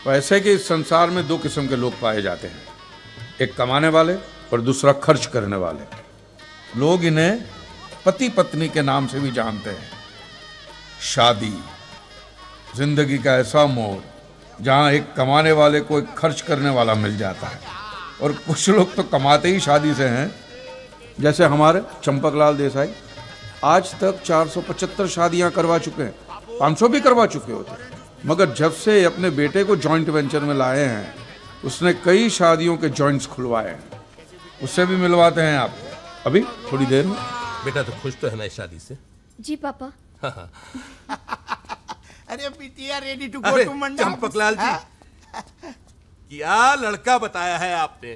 वैसे कि इस संसार में दो किस्म के लोग पाए जाते हैं, एक कमाने वाले और दूसरा खर्च करने वाले। लोग इन्हें पति पत्नी के नाम से भी जानते हैं। शादी जिंदगी का ऐसा मोड़ जहां एक कमाने वाले को एक खर्च करने वाला मिल जाता है, और कुछ लोग तो कमाते ही शादी से हैं, जैसे हमारे चंपकलाल देसाई आज तक 475 शादियां करवा चुके हैं, 500 भी करवा चुके होते, मगर जब से अपने बेटे को जॉइंट वेंचर में लाए हैं उसने कई शादियों के जॉइंट्स खुलवाए हैं। उससे भी मिलवाते हैं आप अभी थोड़ी देर में। बेटा तो खुश तो है ना इस शादी से? जी पापा। अरे बिटिया रेडी टू गो टू मंडप। चंपकलाल जी, क्या लड़का बताया है आपने,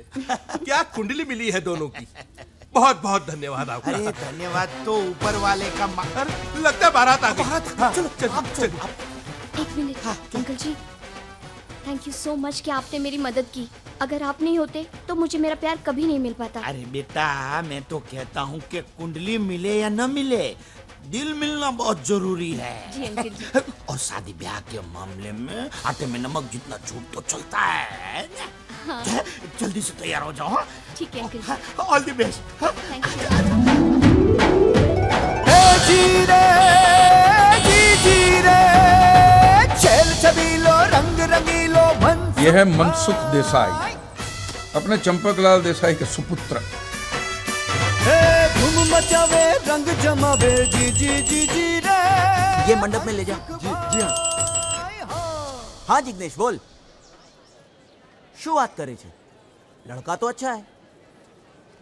क्या कुंडली मिली है दोनों की। बहुत बहुत धन्यवाद आपका। अरे धन्यवाद तो ऊपर वाले का लगता है बारात आ गई। चलो चलो। एक minute uncle ji, thank you so much कि आपने मेरी मदद की। अगर आप नहीं होते तो मुझे मेरा प्यार कभी नहीं मिल पाता। अरे बेटा मैं तो कहता हूँ कि कुंडली मिले या न मिले, दिल मिलना बहुत जरूरी है। जी अंकल जी। और शादी ब्याह के मामले में आटे में नमक जितना झूठ तो चलता है। हाँ। जल्दी से तैयार हो जाओ। ठीक है uncle ji. All the best. Thank you. यह है मनसुख देसाई, अपने चंपकलाल देसाई के सुपुत्र। धूम मचावे रंग जमावे जी जी जी जी रे। ये मंडप में ले जा। जी हाँ। हाँ जिग्नेश बोल, शू बात करे छे? लड़का तो अच्छा है,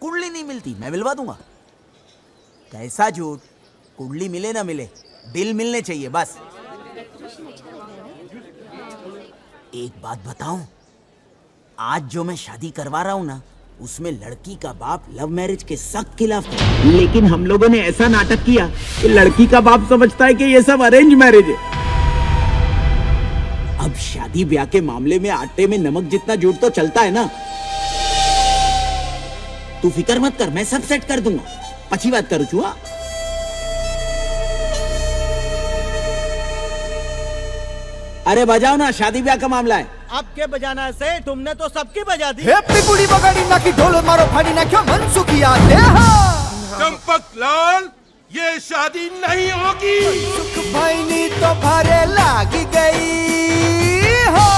कुंडली नहीं मिलती, मैं मिलवा दूंगा। कैसा झूठ, कुंडली मिले ना मिले, दिल मिलने चाहिए बस। एक बात बताऊं, आज जो मैं शादी करवा रहा हूं ना, उसमें लड़की का बाप लव मैरिज के सख्त खिलाफ था, लेकिन हम लोगों ने ऐसा नाटक किया कि लड़की का बाप समझता है कि ये सब अरेंज मैरिज है। अब शादी ब्याह के मामले में आटे में नमक जितना झूठ तो चलता है ना। तू फिक्र मत कर, मैं सब सेट कर दूंगा। अच्छी बात करूँ चुआ। अरे बजाओ ना, शादी ब्याह का मामला है। आपके बजाना से तुमने तो सबकी बजा दी। पिपुड़ी बगाड़ी ना की ढोल मारो फाड़ी ना क्यों मनसुख याद है। चंपकलाल, ये शादी नहीं होगी। सुख भाई नी तो भारे लागी गई हो।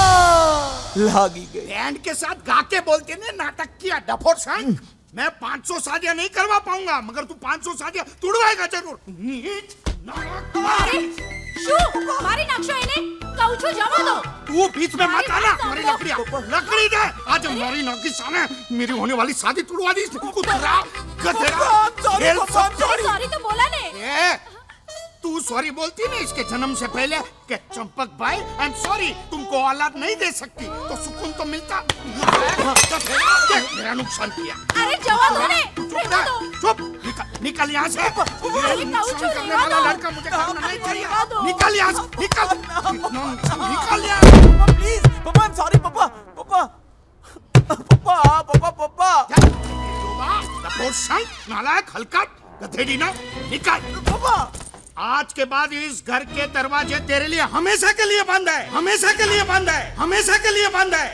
लागी गई। बैंड के साथ गा के बोलते ने नाटक किया डफोर सन। मैं 500 शादियां नहीं करवा पाऊंगा, मगर तू 500 शादियां तुड़वाएगा जरूर। नीच मारी नक्शा इन्हें काउचो जमा दो। तू बीच में मत आना। मेरी लकड़ी दे। आज हमारी नौकी सामने मेरी होने वाली शादी तुड़वा दी। सॉरी तो बोला ने। तू सॉरी बोलती नहीं इसके जन्म से पहले कि चंपक भाई आई एम सॉरी, तुमको औलाद नहीं दे सकती तो सुकून तो मिलता। मेरा नुकसान किया। अरे जवाब दो ने। चुप, निकल यहाँ से। ये नुकसान करने वाला लड़का मुझे करना नहीं चाहिए। निकल यहाँ से, निकल यहाँ से। प्लीज पापा, आई एम सॉरी पापा। पापा नालायक हलकट गधेड़ी ना, निकल। पापा आज के बाद इस घर के दरवाजे तेरे लिए हमेशा के लिए बंद है। हमेशा के लिए बंद है। हमेशा के लिए बंद है।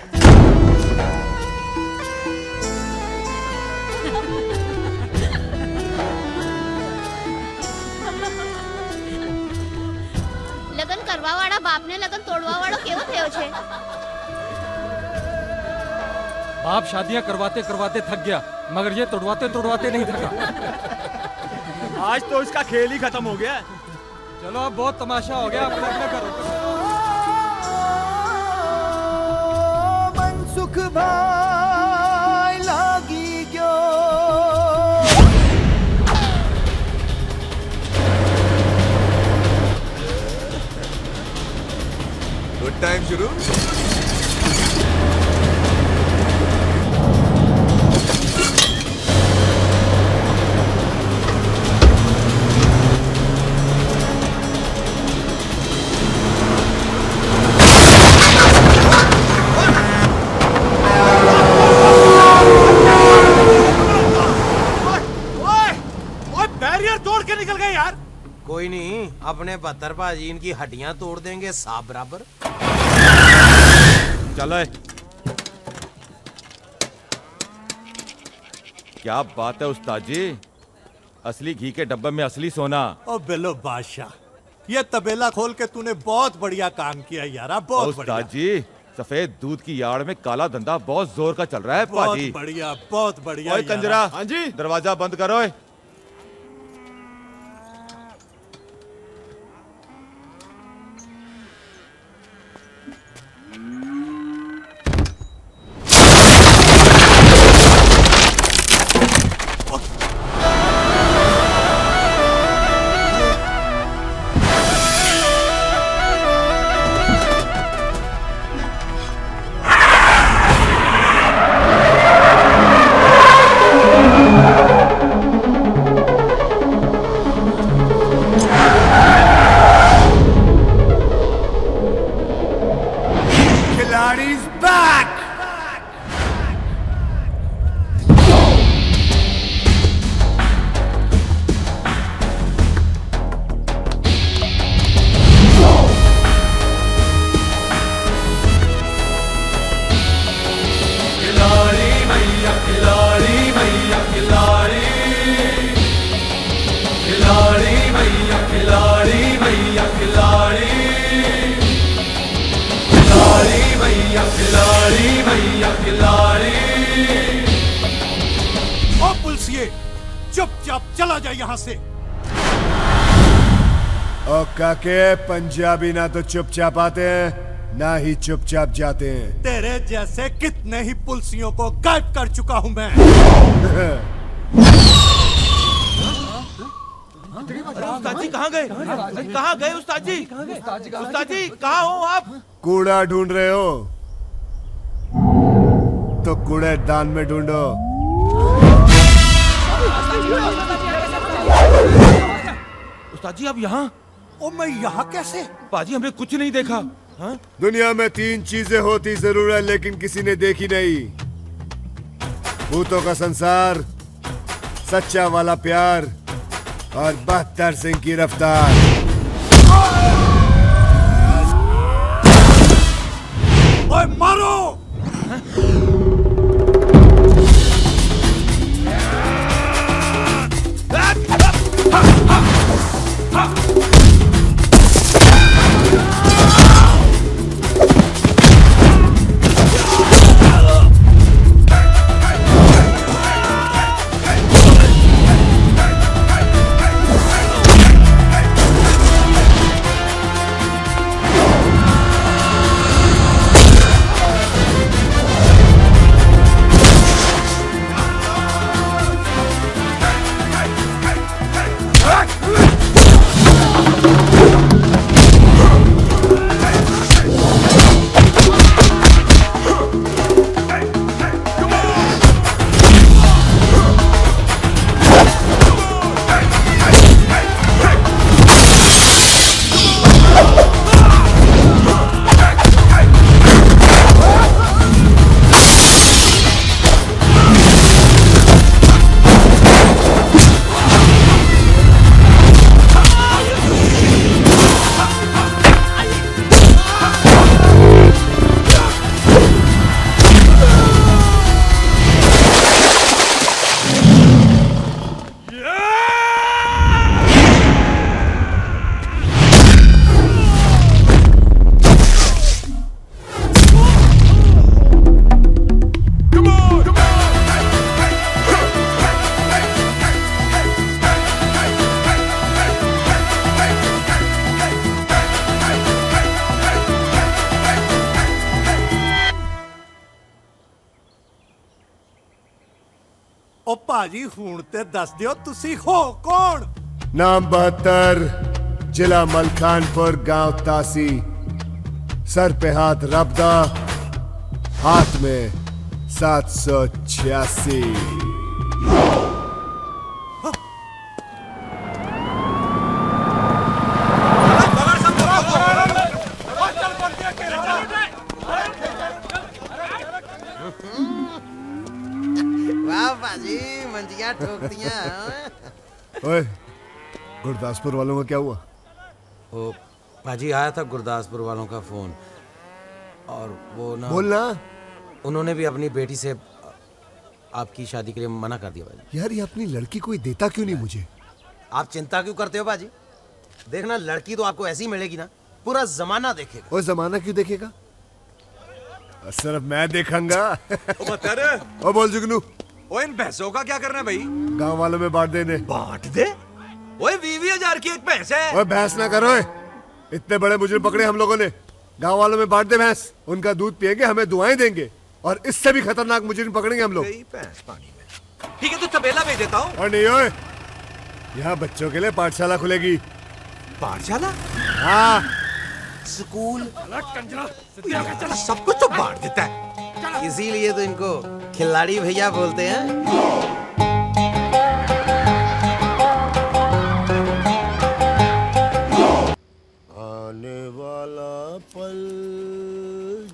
લગન કરવા વાળા બાપને લગન તોડવા વાળો કેવો થયો છે? बाप शादियां करवाते करवाते थक गया, मगर ये तोड़वाते तोड़वाते नहीं थका। आज तो इसका खेल ही खत्म हो गया। चलो अब बहुत तमाशा हो गया, अपने अपने करो। मनसुख भाई लागी गयो। गुड टाइम शुरू। कोई नहीं, अपने 72 भाजी इनकी हड्डियां तोड़ देंगे साफ बराबर। चलो क्या बात है उस्ताद जी, असली घी के डब्बे में असली सोना। ओ बेलो बादशाह, ये तबेला खोल के तूने बहुत बढ़िया काम किया यारा, बहुत बढ़िया। उस्ताद जी, सफेद दूध की यार्ड में काला धंधा बहुत जोर का चल रहा है पाजी। बहुत बढ़िया, बहुत बढ़िया। ओए कंजरा, हाँ जी, दरवाजा बंद करो। चुपचाप चला जा यहाँ से। ओ काके, पंजाबी ना तो चुपचाप आते हैं ना ही चुपचाप जाते हैं। तेरे जैसे कितने ही पुलिसियों को गायब कर चुका हूँ मैं। उस्ताद जी कहाँ गए? कहाँ गए उस्ताद जी? उस्ताद जी कहाँ हो आप? कूड़ा ढूंढ रहे हो तो कूड़ेदान में ढूंढो। उस्ताद जी आप यहाँ? ओ मैं यहाँ कैसे? पाजी हमने कुछ नहीं देखा। हाँ? दुनिया में 3 चीजें होती जरूर है लेकिन किसी ने देखी नहीं। भूतों का संसार, सच्चा वाला प्यार और 72 सिंह की रफ्तार। ओए मारो! ओ पाजी हुण ते दस दियो तुसी हो कौन? नाम 72, जिला मलखानपुर, गांव तासी। सर पे हाथ रबदा, हाथ में 786। वाह बाजी, मंजिया ठोक दिया। ओए, गुरदासपुर वालों का क्या हुआ? ओ पाजी आया था गुरदासपुर वालों का फोन। और वो ना बोलना। उन्होंने भी अपनी बेटी से आपकी शादी के लिए मना कर दिया बाजी। यार ये अपनी लड़की कोई देता क्यों नहीं मुझे? आप चिंता क्यों करते हो बाजी? देखना लड़की तो आपको ऐसी मिलेगी ना, पूरा जमाना देखेगा। वो जमाना क्यों देखेगा? सिर्फ मैं देखूंगा। ओ बोल जुगनू, ओए इन भैंसों का क्या करना है भाई? गांव वालों में बांट देने। बांट दे? ओए 20,000 की एक भैंस है। ओए भैंस ना करो, इतने बड़े मुजरिम पकड़े हम लोगों ने। गांव वालों में बांट दे भैंस, उनका दूध पिएंगे, हमें दुआएं देंगे, और इससे भी खतरनाक मुजरिम पकड़ेंगे हम लोग। भैंस पानी में। ठीक है तो तबेला भेज देता हूँ। और नहीं ओए, यहाँ बच्चों के लिए पाठशाला खुलेगी। पाठशाला? हाँ स्कूल, सब कुछ तो बांट देता है। इसीलिए तो इनको खिलाड़ी भैया बोलते हैं। आने वाला पल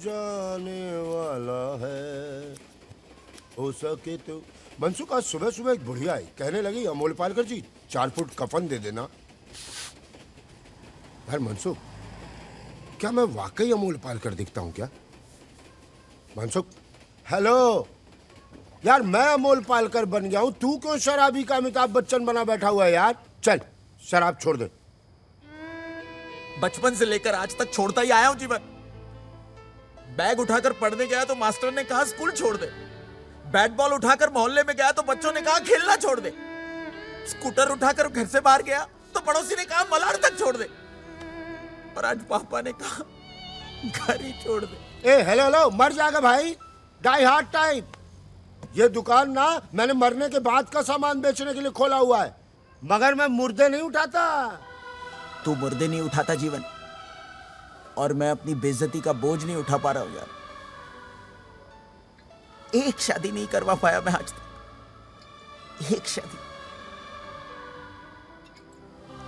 जाने वाला है, हो सके तो। मनसुख आज सुबह सुबह एक बुढ़िया आई, कहने लगी अमोल पालकर जी 4 फुट कफन दे देना। यार मनसुख, क्या मैं वाकई अमोल पालकर दिखता हूँ क्या? मनसुख, हेलो यार, मैं अमोल पालकर बन गया हूँ, तू क्यों शराबी का अमिताभ बच्चन बना बैठा हुआ है यार? चल शराब छोड़ दे। बचपन से लेकर आज तक छोड़ता ही आया हूं जी मैं। बैग उठाकर पढ़ने गया तो मास्टर ने कहा स्कूल छोड़ दे। बैट बॉल उठाकर मोहल्ले में गया तो बच्चों ने कहा खेलना छोड़ दे। स्कूटर उठाकर घर से बाहर गया तो पड़ोसी ने कहा मलाड़ तक छोड़ दे। और आज पापा ने कहा घर ही छोड़ दे। ए हेलो हेलो, मर जाएगा भाई, डाई हार्ड टाइप। ये दुकान ना मैंने मरने के बाद का सामान बेचने के लिए खोला हुआ है, मगर मैं मुर्दे नहीं उठाता। तू मुर्दे नहीं उठाता जीवन, और मैं अपनी बेइज्जती का बोझ नहीं उठा पा रहा हूं यार। एक शादी नहीं करवा पाया मैं आज तक, एक शादी।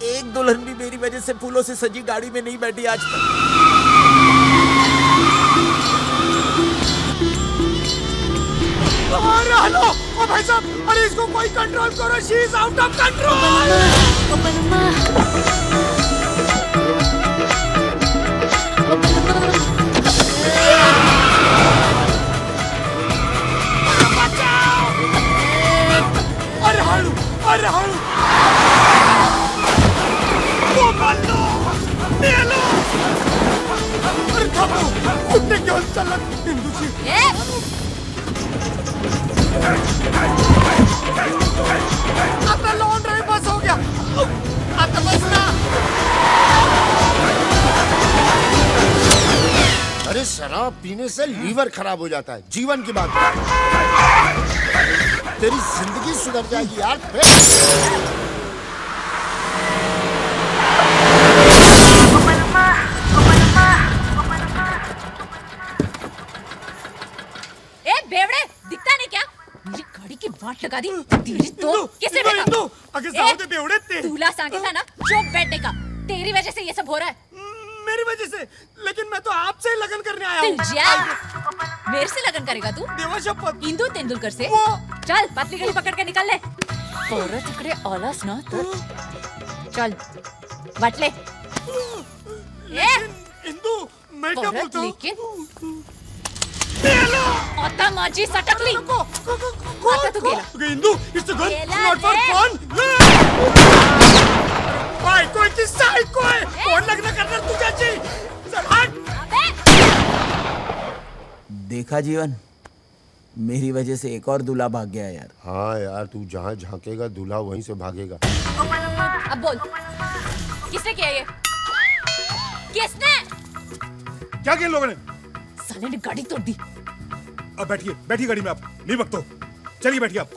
एक दुल्हन भी मेरी वजह से फूलों से सजी गाड़ी में नहीं बैठी आज तक। अरे हेलो, ओ भाई साहब, अरे इसको कोई कंट्रोल करो, she is out of control. अरे हालू, अरे हालू, वो बल्लो, नेलो, अरे थापो, उठने क्यों चल हिंदू जी? आपका लॉन्ड्री बस हो गया, आपका बस ना। अरे शराब पीने से लीवर खराब हो जाता है, जीवन की बात। तेरी जिंदगी सुधर जाएगी यार। ए बेवड़े, दिखता नहीं क्या? मेरी गाड़ी की वाट लगा दी। तेरी तो किसे देखा? आगे जाओ दे बेवड़े ते। दूल्हा सांगे था ना, चुप बैठने का। तेरी वजह से ये सब हो रहा है। मेरी वजह से? लेकिन मैं तो आपसे ही लगन करने आया हूँ। मेरे से लगन करेगा तू? देवा शपथ। इंदु तेंदुलकर से? चल पतली गली पकड़ के निकल ले। औरत इकड़े औलास ना तो चल बट ले। इंदु, मैं क्या बोलता हूँ? लेकिन ओता माजी सटकली। आता तू गेला। Indu, it's good not for fun. भाई कोई किस्सा है कोई? कौन लगना करना तुझे जी? चल हट। देखा जीवन, मेरी वजह से एक और दूल्हा भाग गया यार। हाँ यार, तू जहाँ झांकेगा दूल्हा वहीं से भागेगा। अब बोल, किसने किया ये? किसने? क्या किया लोगों ने? साले ने गाड़ी तोड़ दी। अब बैठिए, बैठिए गाड़ी में, आप नहीं बकतो। चलिए बैठिए आप।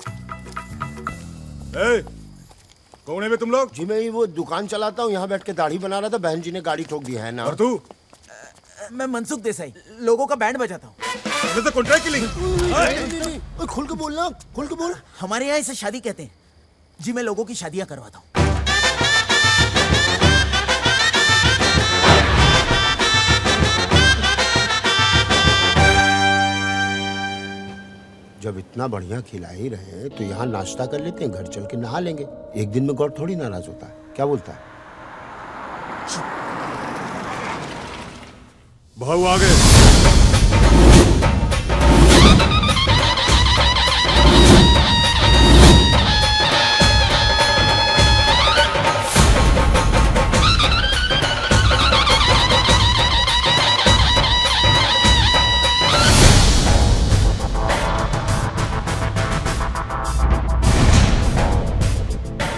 कौन है बे तुम लोग? जी मैं वो दुकान चलाता हूँ, यहाँ बैठ के दाढ़ी बना रहा था, बहन जी ने गाड़ी ठोक दी है ना। और तू? मैं मनसुख देसाई, लोगों का बैंड बजाता हूँ। Contract killing. खुल के बोलना, खुल के बोल। हमारे यहाँ इसे शादी कहते हैं जी। मैं लोगों की शादियां करवाता हूँ। जब इतना बढ़िया खिला ही रहे हैं तो यहाँ नाश्ता कर लेते हैं, घर चल के नहा लेंगे। एक दिन में गौर थोड़ी नाराज होता है, क्या बोलता है? बहू आ गए।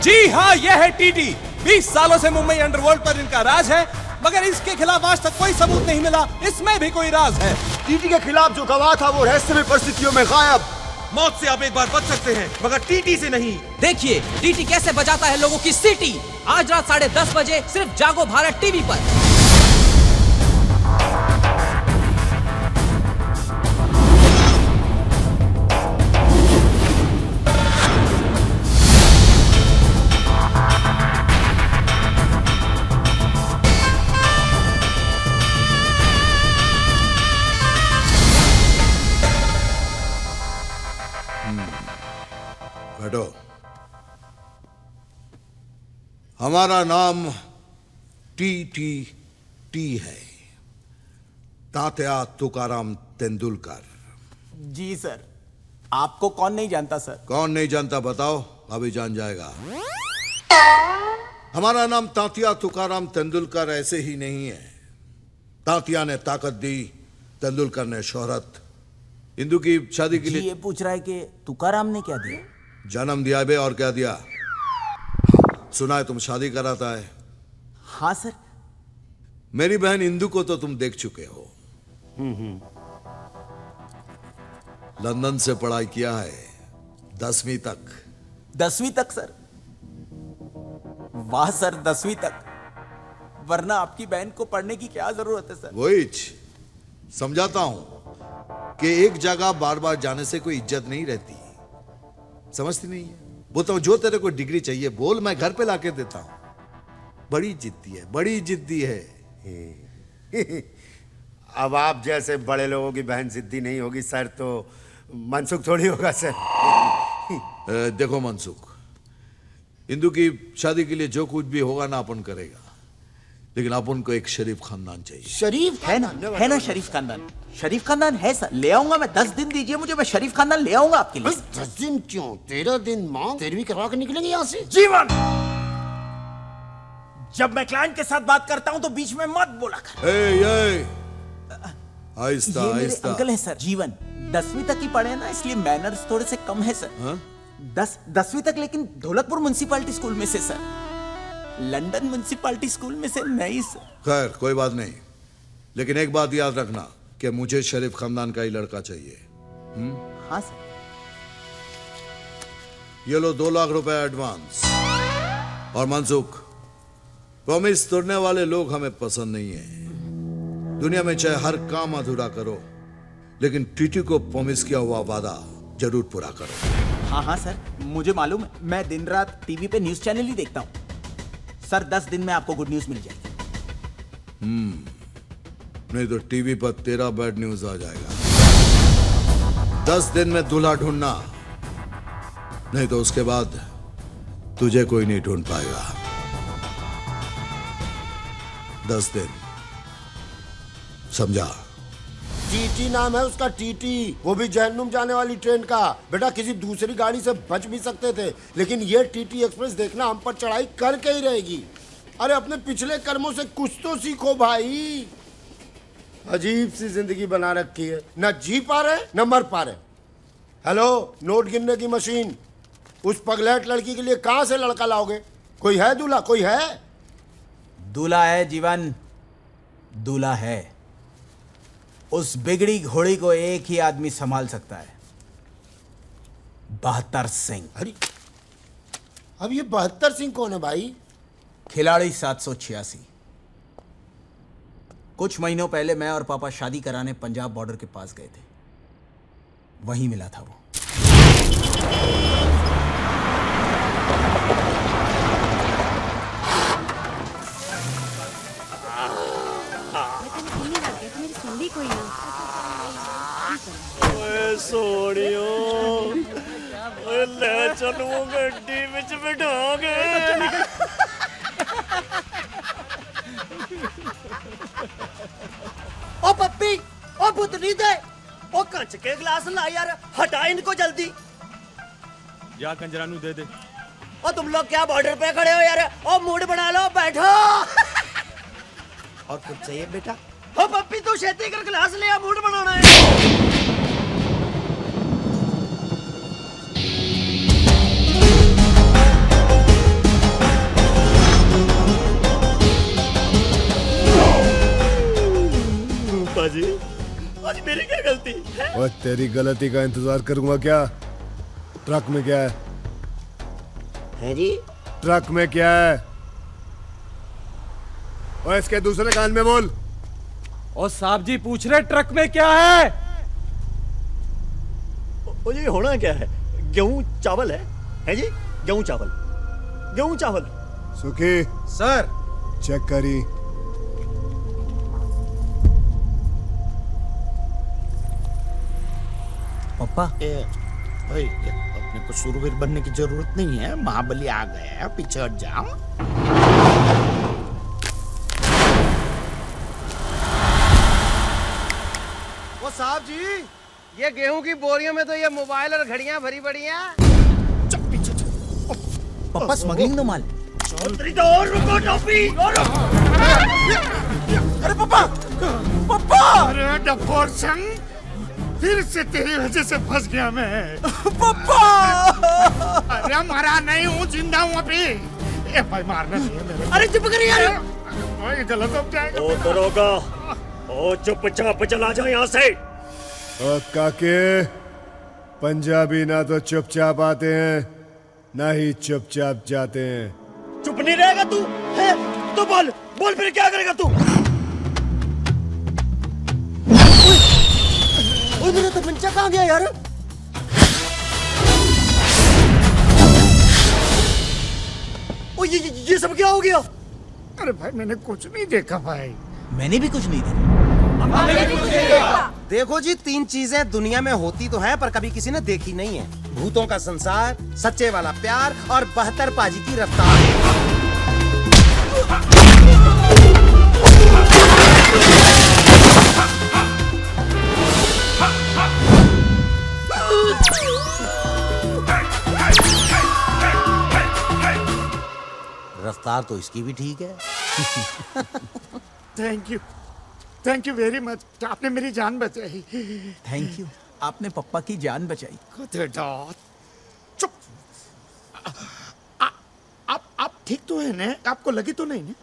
जी हाँ, यह है टीटी। 20 सालों से मुंबई अंडरवर्ल्ड पर इनका राज है, मगर इसके खिलाफ आज तक कोई सबूत नहीं मिला। इसमें भी कोई राज है। टीटी के खिलाफ जो गवाह था वो रहस्यमय परिस्थितियों में गायब। मौत से आप एक बार बच सकते हैं, मगर टीटी से नहीं। देखिए टीटी कैसे बजाता है लोगों की सीटी। आज रात 10:30 बजे सिर्फ जागो भारत टीवी पर। बैठो। हमारा नाम टी है, तात्या तुकाराम तेंदुलकर। जी सर, आपको कौन नहीं जानता सर? कौन नहीं जानता बताओ, अभी जान जाएगा। हमारा नाम तात्या तुकाराम तेंदुलकर ऐसे ही नहीं है। तात्या ने ताकत दी, तेंदुलकर ने शोहरत। इंदु की शादी के जी लिए ये पूछ रहा है कि तुकाराम ने क्या दिया? जन्म दिया बे, और क्या दिया? सुना है तुम शादी कराता है। हाँ सर। मेरी बहन इंदु को तो तुम देख चुके हो। लंदन से पढ़ाई किया है 10वीं तक। 10वीं तक सर? वाह सर, 10वीं तक। वरना आपकी बहन को पढ़ने की क्या जरूरत है सर? वही समझाता हूं कि एक जगह बार बार जाने से कोई इज्जत नहीं रहती। समझती नहीं है? बोलता हूं जो तेरे को डिग्री चाहिए बोल, मैं घर पे लाके देता हूं। बड़ी जिद्दी है, बड़ी जिद्दी है। अब आप जैसे बड़े लोगों की बहन जिद्दी नहीं होगी सर तो मनसुख थोड़ी होगा सर। देखो मनसुख, इंदु की शादी के लिए जो कुछ भी होगा ना अपन करेगा, लेकिन अपन को एक शरीफ खानदान चाहिए। शरीफ है ना शरीफ खानदान? शरीफ खानदान है सर, ले आऊंगा मैं। 10 दिन दीजिए मुझे, मैं शरीफ खानदान ले आऊंगा आपके लिए। 10 दिन क्यों? 13 दिन मांग, 13वीं करवा के निकलेंगे यहाँ से। जीवन, जब मैं क्लाइंट के साथ बात करता हूं तो बीच में मत बोला कर। आहिस्ता ये मेरे आहिस्ता। अंकल है सर, जीवन। 10वीं तक ही पढ़े हैं ना, इसलिए मैनर्स थोड़े से कम है सर। हाँ? 10वीं तक, लेकिन ढोलकपुर म्युनिसिपैलिटी स्कूल में से सर, लंदन म्युनिसिपैलिटी स्कूल में से नहीं सर। खैर कोई बात नहीं, लेकिन एक बात याद रखना कि मुझे शरीफ खानदान का ही लड़का चाहिए। हाँ सर। ये लो 2 लाख रुपए एडवांस। और मनसुख, प्रॉमिस तोड़ने वाले लोग हमें पसंद नहीं है। दुनिया में चाहे हर काम अधूरा करो, लेकिन टीटी को प्रॉमिस किया हुआ वादा जरूर पूरा करो। हाँ हाँ सर, मुझे मालूम है। मैं दिन रात टीवी पे न्यूज चैनल ही देखता हूँ सर। 10 दिन में आपको गुड न्यूज मिल जाएगी। नहीं तो टीवी पर तेरा बैड न्यूज आ जाएगा। 10 दिन में दूल्हा ढूंढना, नहीं तो उसके बाद तुझे कोई नहीं ढूंढ पाएगा। 10 दिन, समझा? टीटी नाम है उसका, टीटी। वो भी जहन्नुम जाने वाली ट्रेन का। बेटा किसी दूसरी गाड़ी से बच भी सकते थे, लेकिन ये टीटी एक्सप्रेस देखना हम पर चढ़ाई करके ही रहेगी। अरे अपने पिछले कर्मों से कुछ तो सीखो भाई। अजीब सी जिंदगी बना रखी है, न जी पा रहे न मर पा रहे। हेलो, नोट गिनने की मशीन, उस पगलेट लड़की के लिए कहां से लड़का लाओगे? कोई है दूल्हा? कोई है? दूल्हा है जीवन, दूल्हा है। उस बिगड़ी घोड़ी को एक ही आदमी संभाल सकता है, 72 सिंह। अरे अब ये 72 सिंह कौन है भाई? खिलाड़ी 786। कुछ महीनों पहले मैं और पापा शादी कराने पंजाब बॉर्डर के पास गए थे, वहीं मिला था वो। कोई ना। ओए सोनियो, ओए ले चलो वो गड्डी विच बिठा के। ओ उतनी दे ओ कंच के गिलास ला यार, हटा इनको जल्दी। जा कंजरा नु दे दे। ओ तुम लोग क्या बॉर्डर पे खड़े हो यार? ओ मूड बना लो, बैठो। और कुछ चाहिए बेटा? ओ पप्पी तू छेती कर गिलास ले आ, मूड बनाना है। बाजी, आज मेरी क्या गलती है? और तेरी गलती का इंतजार करूंगा क्या? ट्रक में क्या है जी? ट्रक में क्या है? और इसके दूसरे कान में बोल। और साहब जी पूछ रहे ट्रक में क्या है? ओ जी होना क्या है? गेहूं चावल है जी? गेहूं चावल, गेहूं चावल। सुखी सर चेक करी। पापा भाई अपने को शूरवीर बनने की जरूरत नहीं है, महाबली आ गया है, पीछे हट जाओ। वो साहब जी, ये गेहूं की बोरियों में तो ये मोबाइल और घड़ियां भरी पड़ी हैं। पापा स्मगलिंग दो माल। और रुको टोपी, और अरे पापा, पापा! अरे डफोर संग, फिर से तेरी वजह से फंस गया मैं। पापा! अरे मरा नहीं हूँ, जिंदा हूँ अभी। ए भाई मारना नहीं है मेरे। अरे चुप करिए यार। भाई गलत हो जाएगा। ओ दरोगा, ओ चुपचाप चला जाओ यहाँ से। और काके, पंजाबी ना तो चुपचाप आते हैं ना ही चुपचाप जाते हैं। चुप नहीं रहेगा तू? है? तो बोल, बोल फिर क्या करेगा तू? ओए मेरा तमंचा कहाँ गया यार? ओ ये सब क्या हो गया? अरे भाई मैंने कुछ नहीं देखा भाई। मैंने भी कुछ नहीं देखा। देखो जी, 3 चीजें दुनिया में होती तो हैं पर कभी किसी ने देखी नहीं है। भूतों का संसार, सच्चे वाला प्यार और 72 पाजी की रफ्तार। रफ्तार तो इसकी भी ठीक है। Thank you very much. आपने मेरी जान बचाई। थैंक यू, आपने पप्पा की जान बचाई। चुप। आप ठीक तो है ना? आपको लगी तो नहीं ना?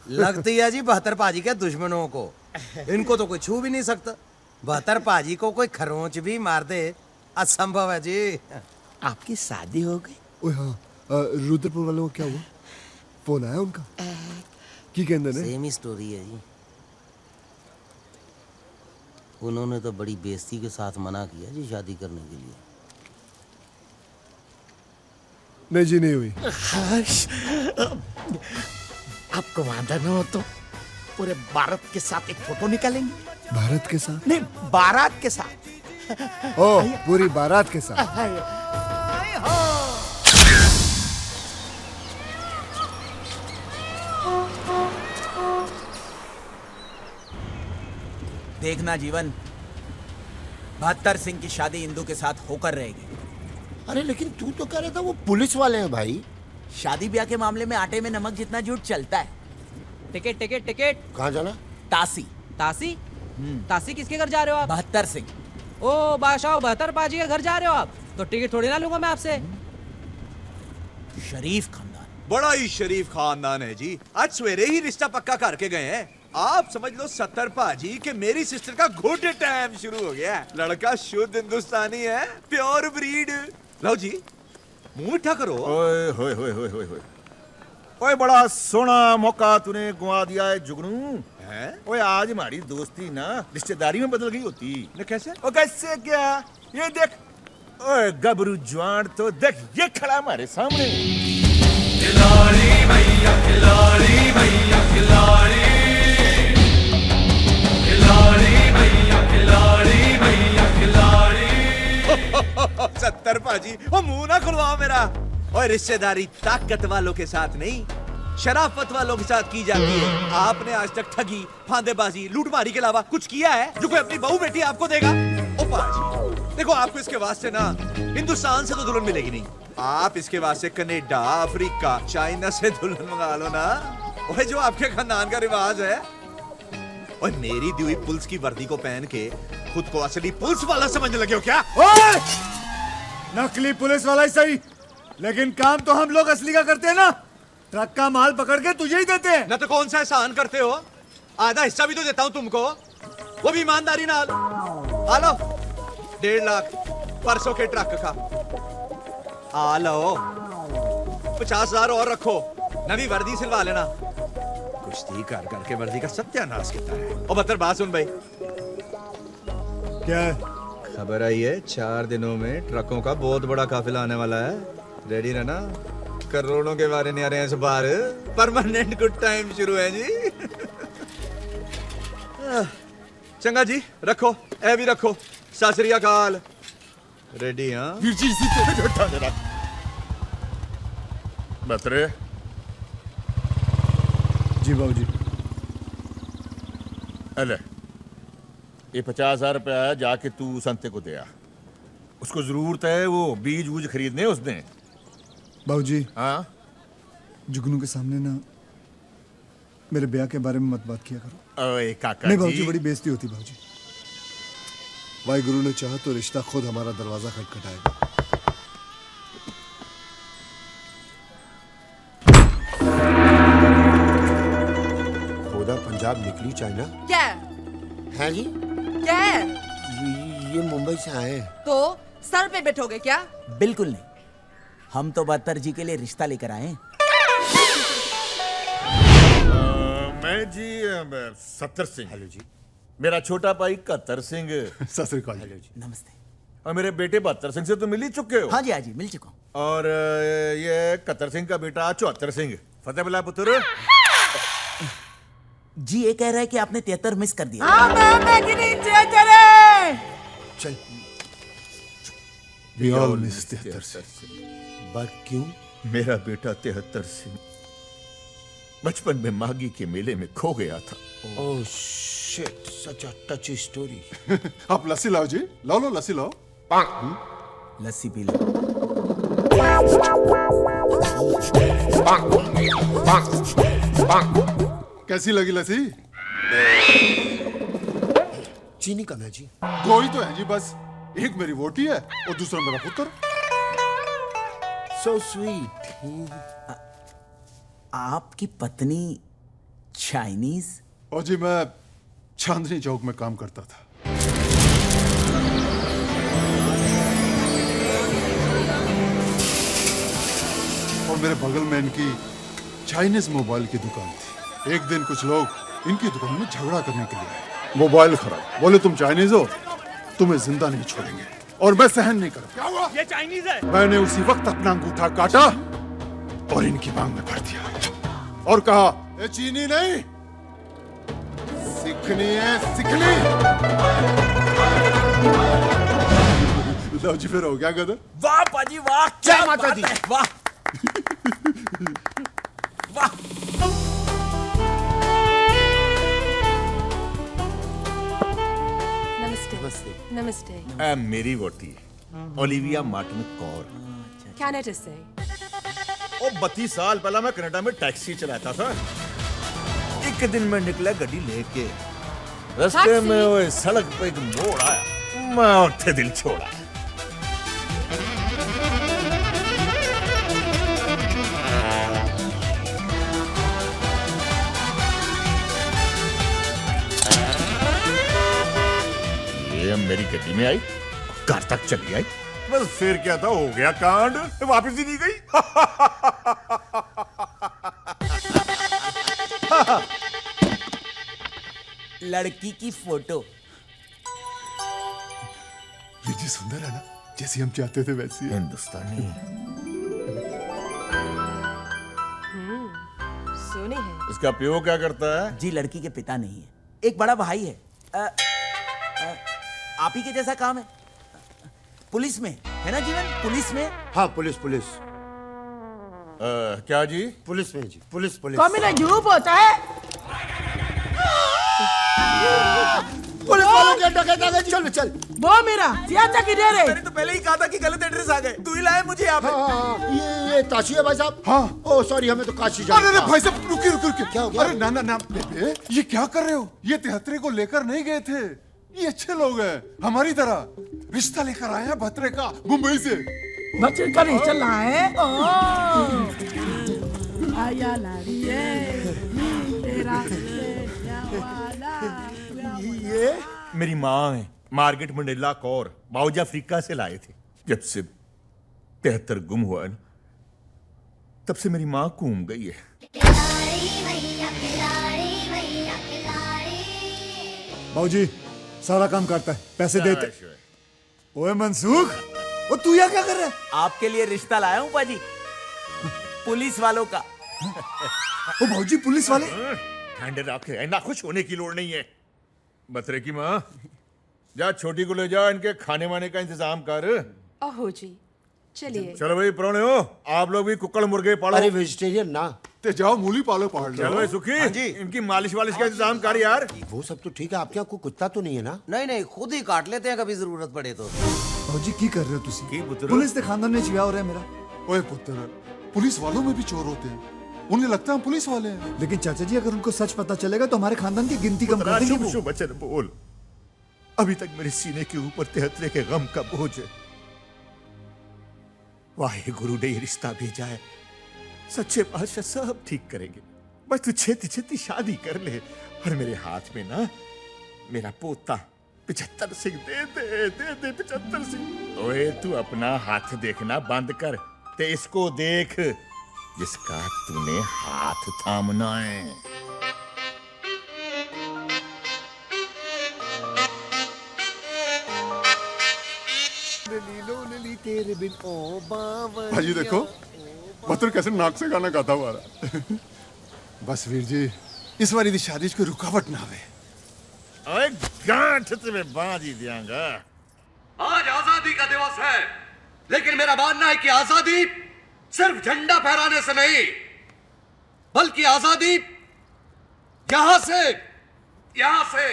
लगती है जी 72 पाजी के दुश्मनों को। इनको तो कोई छू भी नहीं सकता। 72 पाजी को कोई खरोंच भी मार दे, असंभव है जी। आपकी शादी हो गई? ओए हाँ, रुद्रपुर वालों को क्या हुआ? फोन आया उनका? की कहते हैं? सेम ही स्टोरी है जी। उन्होंने तो बड़ी बेइज्जती के साथ मना किया जी शादी करने के लिए। नहीं जी, नहीं हुई। आपको वादा न हो तो पूरे भारत के साथ एक फोटो निकालेंगे। भारत के साथ? नहीं, बारात के साथ। ओ, पूरी बारात के साथ। देखना जीवन, 72 सिंह की शादी इंदू के साथ होकर रहेगी। अरे लेकिन तू तो कह रहा था वो पुलिस वाले हैं भाई। शादी ब्याह के मामले में आटे में नमक जितना झूठ चलता है। Ticket ticket ticket. कहाँ जाना? तासी। तासी? तासी किसके घर जा रहे हो आप? 72 सिंह। ओ बादशाह 72 पाजी के घर जा रहे हो आप? तो टिकट थोड़ी ना लूंगा मैं आपसे। शरीफ खानदान। बड़ा ही शरीफ खानदान है जी। आज सवेरे ही रिश्ता पक्का करके गए हैं। आप समझ लो 70 पाजी के मेरी सिस्टर का गुड टाइम शुरू हो गया। लड़का शुद्ध हिंदुस्तानी है, प्योर ब्रीड। लो जी, मुंह मीठा करो। ओए होए होए होए होए होए। ओए बड़ा सोना मौका तूने गुआ दिया है जुगनू। हैं? ओए आज हमारी दोस्ती ना रिश्तेदारी में बदल गई होती। ने कैसे? ओ कैसे क्या? ये देख, ओए गबरू जवान तो देख, ये खड़ा हमारे सामने। खिलाड़ी भैया, खिलाड़ी भैया, खिलाड़ी, खिलाड़ी भैया, खिलाड़ी भैया, खिलाड़ी। 70 पाजी, ओ मुंह ना खुलवाओ मेरा। ओए रिश्तेदारी ताकत वालों के साथ नहीं, शराफत वालों के साथ की जाती है। आपने आज तक ठगी, फांदेबाजी, लूटमारी के अलावा कुछ किया है जो कोई अपनी बहू बेटी आपको देगा? ओ पाजी, देखो आपको इसके वास्ते ना हिंदुस्तान से तो दुल्हन मिलेगी नहीं, आप इसके वास्ते कनेडा, अफ्रीका, चाइना से दुल्हन मंगा लो ना। ओए जो आपके खानदान का रिवाज है। और मेरी दी हुई पुलिस की वर्दी को पहन के खुद को असली पुलिस वाला समझने लगे हो क्या? ओए! नकली पुलिस वाला ही सही, लेकिन काम तो हम लोग असली का करते हैं ना। ट्रक का माल पकड़ के तुझे ही देते हैं। ना तो कौन सा एहसान करते हो, आधा हिस्सा भी तो देता हूं तुमको, वो भी ईमानदारी नाल। हालो 1.5 लाख परसों के ट्रक का। आ लो 50,000 और रखो, नवी वर्दी सिलवा लेना। कुश्ती कर करके वर्दी का सत्यानाश किया है। और बतर बात सुन भाई, क्या है? खबर आई है 4 दिनों में ट्रकों का बहुत बड़ा काफिला आने वाला है। रेडी रहना, करोड़ों के बारे नहीं आ रहे हैं इस बार। परमानेंट गुड टाइम शुरू है जी। चंगा जी, रखो, ए भी रखो। सत श्री अकाल। रेडी? हाँ वीर जी, इसी तेरे घटा दे रहा। बतरे जी बाबूजी। अले ये 50,000 रुपया है, जाके तू संते को दे आ। उसको जरूरत है, वो बीज वूज खरीदने उसने। बाबूजी, हाँ जुगनू के सामने ना मेरे ब्याह के बारे में मत बात किया करो। ओए काका नहीं जी, बाबूजी, बड़ी बेइज्जती होती बाबूजी। वाहिगुरु ने चाहा तो रिश्ता खुद हमारा दरवाजा खटखटाएगा। खोदा पंजाब निकली चाइना क्या है जी? क्या ये मुंबई से आए हैं। तो सर पे बैठोगे क्या? बिल्कुल नहीं, हम तो बहत्तर जी के लिए रिश्ता लेकर आए हैं। मैं जी सत्तर सिंह। हेलो जी। मेरा छोटा भाई कतर सिंह। सत श्री अकाल। हेलो जी। नमस्ते। और मेरे बेटे 72 सिंह से तो मिल ही चुके हो। हाँ जी मिल चुका हूँ। और ये कतर सिंह का बेटा 74 सिंह। फतेह बला पुत्र। जी ये कह रहा है कि आपने 73 मिस कर दिया। चल We all miss 73 Singh. But क्यों? मेरा बेटा 73 सिंह बचपन में मागी के मेले में खो गया था। ओह शिट, सच अ टची स्टोरी। आप लस्सी लाओ जी, लो लस्सी लाओ। लस्सी पी लो। कैसी लगी लस्सी? चीनी कम है जी। कोई तो है जी, बस एक मेरी वोटी है और दूसरा मेरा पुत्र। So sweet. आपकी पत्नी चाइनीज? और जी मैं चांदनी चौक में काम करता था। और मेरे बगल में इनकी चाइनीज मोबाइल की दुकान थी। एक दिन कुछ लोग इनकी दुकान में झगड़ा करने के लिए आए। मोबाइल खराब, बोले तुम चाइनीज हो, तुम्हें जिंदा नहीं छोड़ेंगे। और मैं सहन नहीं कर। क्या हुआ? ये चाइनीज है। मैंने उसी वक्त अपना अंगूठा काटा और इनकी मांग में भर दिया और कहा, ये चीनी नहीं, सीखनी है, सीखनी। लो जी, फिर हो गया गदर। वाह पाजी वाह, जय माता दी। वाह वाह। नमस्ते। नमस्ते। मेरी वोटी ओलिविया मार्टिन कौर। कनाडा से। ओ 32 साल पहला मैं कनाडा में टैक्सी चलाता था। एक दिन मैं निकला गड्डी लेके, रास्ते में वो सड़क पे एक मोड़ आया, मैं उठे दिल छोड़ा। ये मेरी गड्डी में आई, घर तक चली आई, बस फिर क्या था, हो गया कांड, वापस ही नहीं गई। लड़की की फोटो। ये जी सुंदर है ना, जैसी हम चाहते थे वैसी है। हिंदुस्तानी सोनी है। इसका प्यो क्या करता है? जी लड़की के पिता नहीं है, एक बड़ा भाई है। आप ही के जैसा काम है, पुलिस में है ना जीवन? पुलिस में। हाँ पुलिस पुलिस। क्या जी? पुलिस में जी, पुलिस पुलिस। झूठ होता है। पुलिस वालों के डकैत आ गए। चल चल। वो मेरा सियाचा किधर है? मैंने तो पहले ही कहा था कि गलत एड्रेस आ गए, तू ही लाए मुझे यहाँ पे। हाँ, ये काशी है भाई साहब। हाँ। ओ सॉरी, हमें तो काशी जाना अरे था। भाई साहब रुकिए रुकिए रुकिए। क्या हो गया? अरे ना ना ना बेबे, ये क्या कर रहे हो? ये तेहत्रे को लेकर नहीं गए थे। ये अच्छे लोग हैं, हमारी तरह। रिश्ता लेकर आए हैं भत्रे का, मुंबई से। बच्चे का नहीं चल रहा है। आया लाड़ी तेरा ये मेरी माँ है, मार्गरेट मंडेला कौर, बाउजा अफ्रीका से लाए थे। जब से 73 गुम हुआ है ना, तब से मेरी माँ घूम गई है। बाबूजी सारा काम करता है, पैसे देते। ओए मनसूख, वो तू यहाँ क्या कर रहा है? आपके लिए रिश्ता लाया हूँ पाजी, पुलिस वालों का। ओ बाबूजी पुलिस वाले? ठंड रखे, ना खुश होने की लोड़ नहीं है। बतरे की माँ, जा छोटी को ले जा, इनके खाने वाने का इंतजाम कर। ओहो जी, चलिए। चलो भाई प्रोने हो, आप लोग भी कुक्कड़ मुर्गे पालो। अरे वेजिटेरियन ना। ते जाओ मूली पालो पहाड़ लो। चलो भाई सुखी, इनकी मालिश वालिश का इंतजाम कर यार। वो सब तो ठीक है, आपके यहाँ कोई कुत्ता तो नहीं है ना? नहीं नहीं, खुद ही काट लेते हैं कभी जरूरत पड़े तो। बाबूजी की कर रहे हो तुसी? की पुत्र? पुलिस के खानदान में जिया हो रहा है मेरा। ओए पुत्र, पुलिस वालों में भी चोर होते हैं। उन्हें लगता है हम पुलिस वाले हैं। लेकिन चाचा जी, अगर उनको सच पता चलेगा तो हमारे खानदान की गिनती कम कर देंगे वो। शुभ वचन बोल। अभी तक मेरे सीने के ऊपर 73 के गम का बोझ है। वाहे गुरु ने ये रिश्ता भेजा है, सच्चे बादशाह सब ठीक करेंगे। बस तू छेती छेती शादी कर ले, और मेरे हाथ में ना मेरा पोता 75 सिंह दे दे 75 सिंह। ओए तू अपना हाथ देखना बंद कर, ते इसको देख जिसका तूने हाथ थामना है। भाई देखो, बतुर कैसे नाक से गाना गाता हुआ रहा। बस वीर जी, इस बार शादी कोई रुकावट ना आवे। ओए गांठ तुम्हें बांध ही दियांगा। आज आजादी का दिवस है, लेकिन मेरा मानना है कि आजादी सिर्फ झंडा फहराने से नहीं, बल्कि आजादी यहां से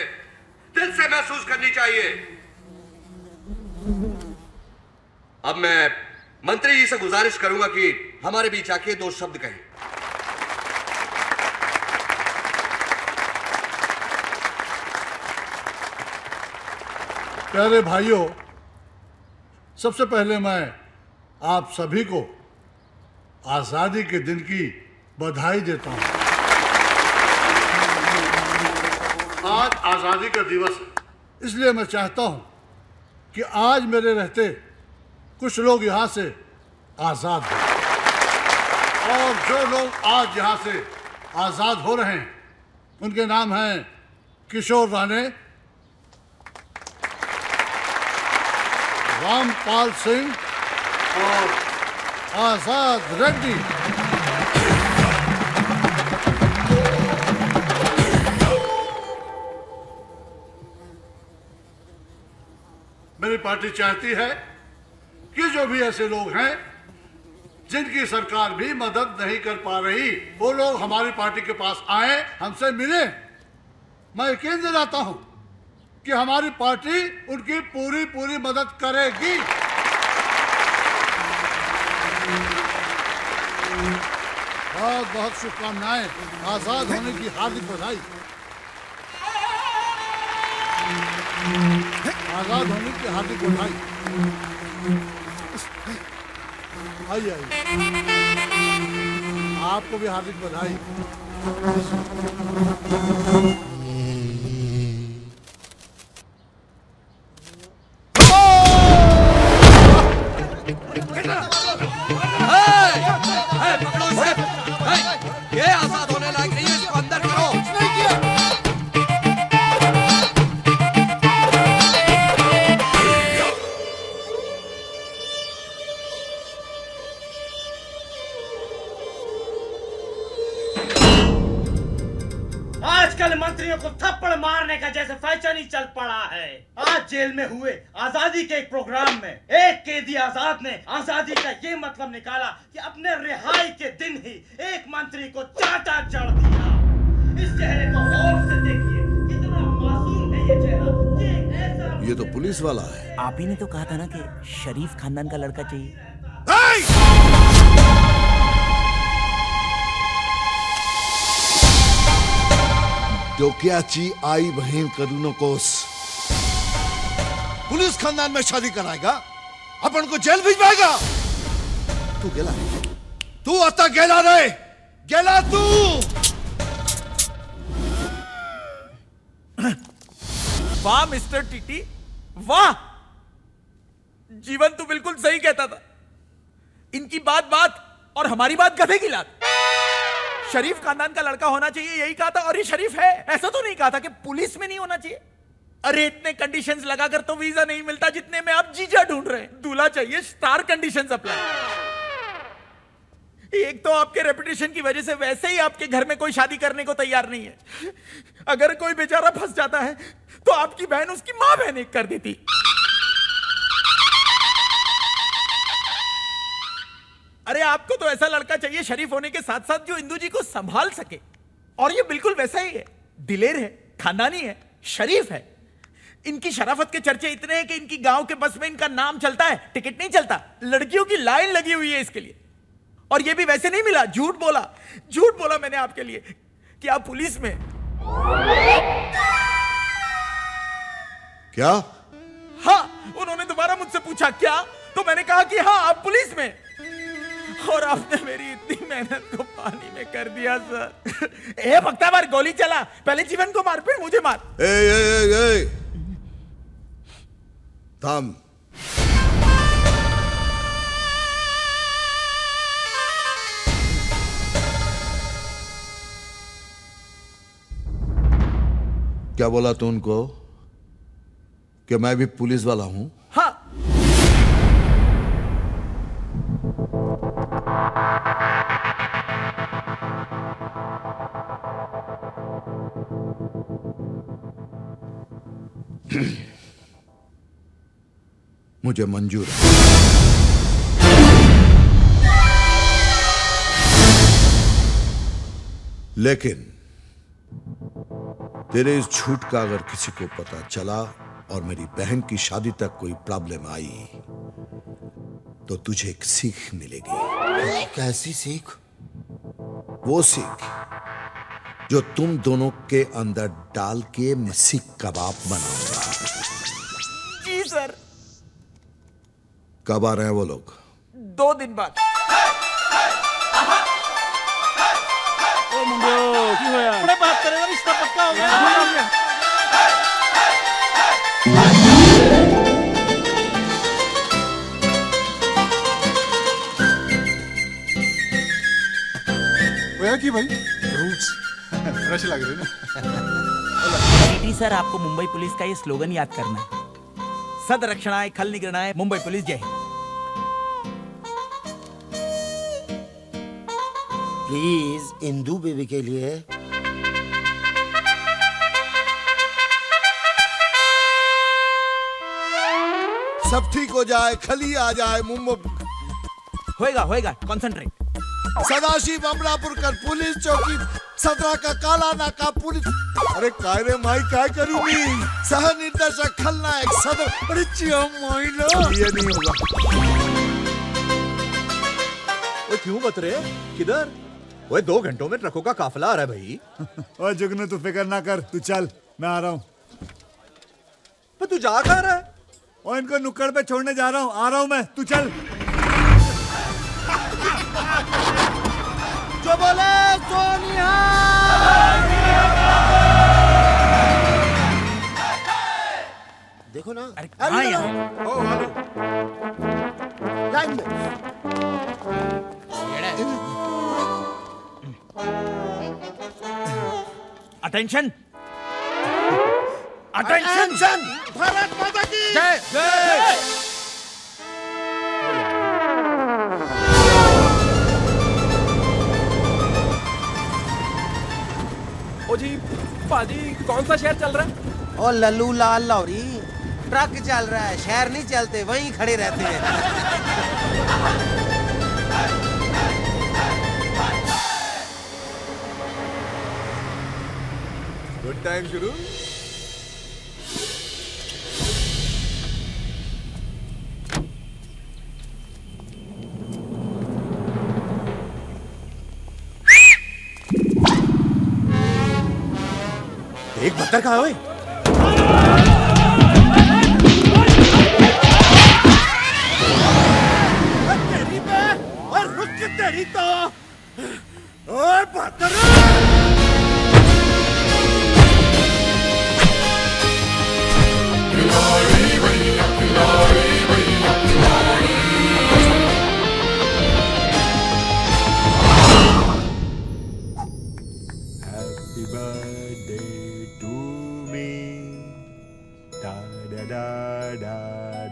दिल से महसूस करनी चाहिए। अब मैं मंत्री जी से गुजारिश करूंगा कि हमारे बीच आके 2 शब्द कहें। प्यारे भाइयों, सबसे पहले मैं आप सभी को आजादी के दिन की बधाई देता हूं। आज आजादी का दिवस है, इसलिए मैं चाहता हूं कि आज मेरे रहते कुछ लोग यहाँ से आजाद हो, और जो लोग आज यहाँ से आजाद हो रहे हैं उनके नाम हैं किशोर राणे, रामपाल सिंह और आजाद रेड्डी। मेरी पार्टी चाहती है कि जो भी ऐसे लोग हैं जिनकी सरकार भी मदद नहीं कर पा रही, वो लोग हमारी पार्टी के पास आए, हमसे मिले। मैं यकीन दिलाता हूं कि हमारी पार्टी उनकी पूरी मदद करेगी। बहुत बहुत शुभकामनाएं, आजाद होने की हार्दिक बधाई। आजाद होने की हार्दिक बधाई। आइए आपको भी हार्दिक बधाई। ये आजाद होने लायक नहीं है, इसको अंदर करो। आजकल मंत्रियों को थप्पड़ मारने का जैसे फैशन ही चल पड़ा है। आज जेल में हुए आजादी के एक प्रोग्राम में एक कैदी आजाद ने आजादी का ये मतलब निकाला कि अपने रिहाई के दिन ही एक मंत्री को चाटा चढ़ दिया। इस चेहरे को गौर से देखिए, कितना मासूम है ये चेहरा। ये तो पुलिस वाला है। आप ही ने तो कहा था ना कि शरीफ खानदान का लड़का चाहिए। डोक्याची आई बहन करूनो कोस पुलिस खानदान में शादी कराएगा, अपन को जेल भिजवाएगा। तू गेला, तू आता गेला रे, गेला तू। वाह मिस्टर टीटी, वाह। जीवन तो बिल्कुल सही कहता था। इनकी बात बात और हमारी बात गधे की लात। शरीफ खानदान का लड़का होना चाहिए यही कहा था, और ये शरीफ है। ऐसा तो नहीं कहा था कि पुलिस में नहीं होना चाहिए। अरे इतने कंडीशंस लगाकर तो वीजा नहीं मिलता जितने में आप जीजा ढूंढ रहे हैं। दूल्हा चाहिए, स्टार कंडीशंस अप्लाई। एक तो आपके रेपुटेशन की वजह से वैसे ही आपके घर में कोई शादी करने को तैयार नहीं है। अगर कोई बेचारा फंस जाता है तो आपकी बहन उसकी मां बहन एक कर देती। अरे आपको तो ऐसा लड़का चाहिए शरीफ होने के साथ साथ जो इंदू जी को संभाल सके, और ये बिल्कुल वैसा ही है। दिलेर है, खानदानी है, शरीफ है। इनकी शराफत के चर्चे इतने हैं कि इनकी गांव के बस में इनका नाम चलता है, टिकट नहीं चलता। लड़कियों की लाइन लगी हुई है इसके लिए, और ये भी वैसे नहीं मिला। झूठ बोला मैंने आपके लिए कि आप पुलिस में। क्या? हाँ, उन्होंने दोबारा मुझसे पूछा क्या, तो मैंने कहा कि हाँ आप पुलिस में। और आपने मेरी इतनी मेहनत को पानी में कर दिया सर। ए भक्ता मार, गोली चला, पहले जीवन को मार फिर मुझे मार। ए थाम। क्या बोला तू उनको कि मैं भी पुलिस वाला हूं? हाँ। मुझे मंजूर है। लेकिन तेरे इस झूठ का अगर किसी को पता चला और मेरी बहन की शादी तक कोई प्रॉब्लम आई तो तुझे एक सीख मिलेगी। कैसी सीख? वो सीख जो तुम दोनों के अंदर डाल के मैं सीख कबाब बनाऊंगा। जी सर। कब आ रहे हैं वो लोग? 2 दिन बाद। ओ मुंडियो की होया? अपने बात करेगा, रिश्ता पक्का हो गया। होया कि भाई रूट्स फ्रेश लग रहे ना। टीटी सर, आपको मुंबई पुलिस का ये स्लोगन याद करना है। सद रक्षणाय खल निगरणाय, मुंबई पुलिस जय हिंद। प्लीज इंदू बेबी के लिए। सब ठीक हो जाए, खली आ जाए मुंबई। होएगा, कंसंट्रेट। सदाशिव अमरापुरकर पुलिस चौकी, सदरा का काला नाका पुलिस। अरे काय रे माई काय करूं मैं? सह निर्देशक खलनायक सदर। अरे चिया माई लो, ये नहीं होगा। वो क्यों बत रहे? किधर? वो 2 घंटों में ट्रकों का काफिला आ रहा है भाई। ओए जुगनू, तू फिक्र ना कर, तू चल, मैं आ रहा हूँ। पर तू जा कहाँ रहा है? और इनको नुक्कड़ पे छोड़ने जा रहा हूँ, आ रहा हूँ मैं, तू चल। जो बोले सोनिया। देखो ना, अरे लाइन में। Attention, attention. भारत माता की जय जय। ओ जी पाजी, कौन कौन सा शहर चल रहा है? ओ लल्लू लाल लौरी, ट्रक चल रहा है, शहर नहीं चलते, वहीं खड़े रहते हैं। गुड टाइम शुरू। एक बत्तर कहाँ है? तेरी पे और रुक के तेरी तो ओए बहत्तर Happy birthday to me. Da da da da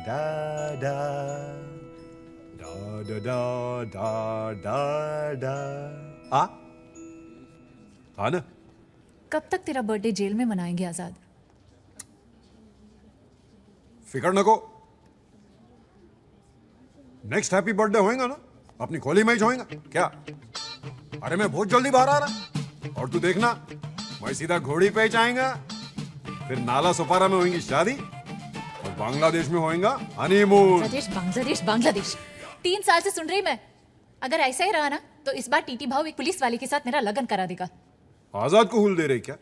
da da. Da da da da da da. हाँ ना? कब तक तेरा बर्थडे जेल में मनाएंगे आजाद? फिकर न को। नेक्स्ट हैप्पी बर्थडे होएगा ना, अपनी खोली में ही होएगा क्या? अरे मैं बहुत जल्दी बाहर आ रहा, और तू देखना मैं सीधा घोड़ी पे ही जाएगा, फिर नाला सुपारा में होगी शादी और बांग्लादेश में होएगा हनीमून। बांग्लादेश बांग्लादेश 3 साल से सुन रही मैं। अगर ऐसा ही रहा ना तो इस बार टीटी भाव एक पुलिस वाले के साथ मेरा लगन करा देगा। आजाद को हुल दे रही क्या?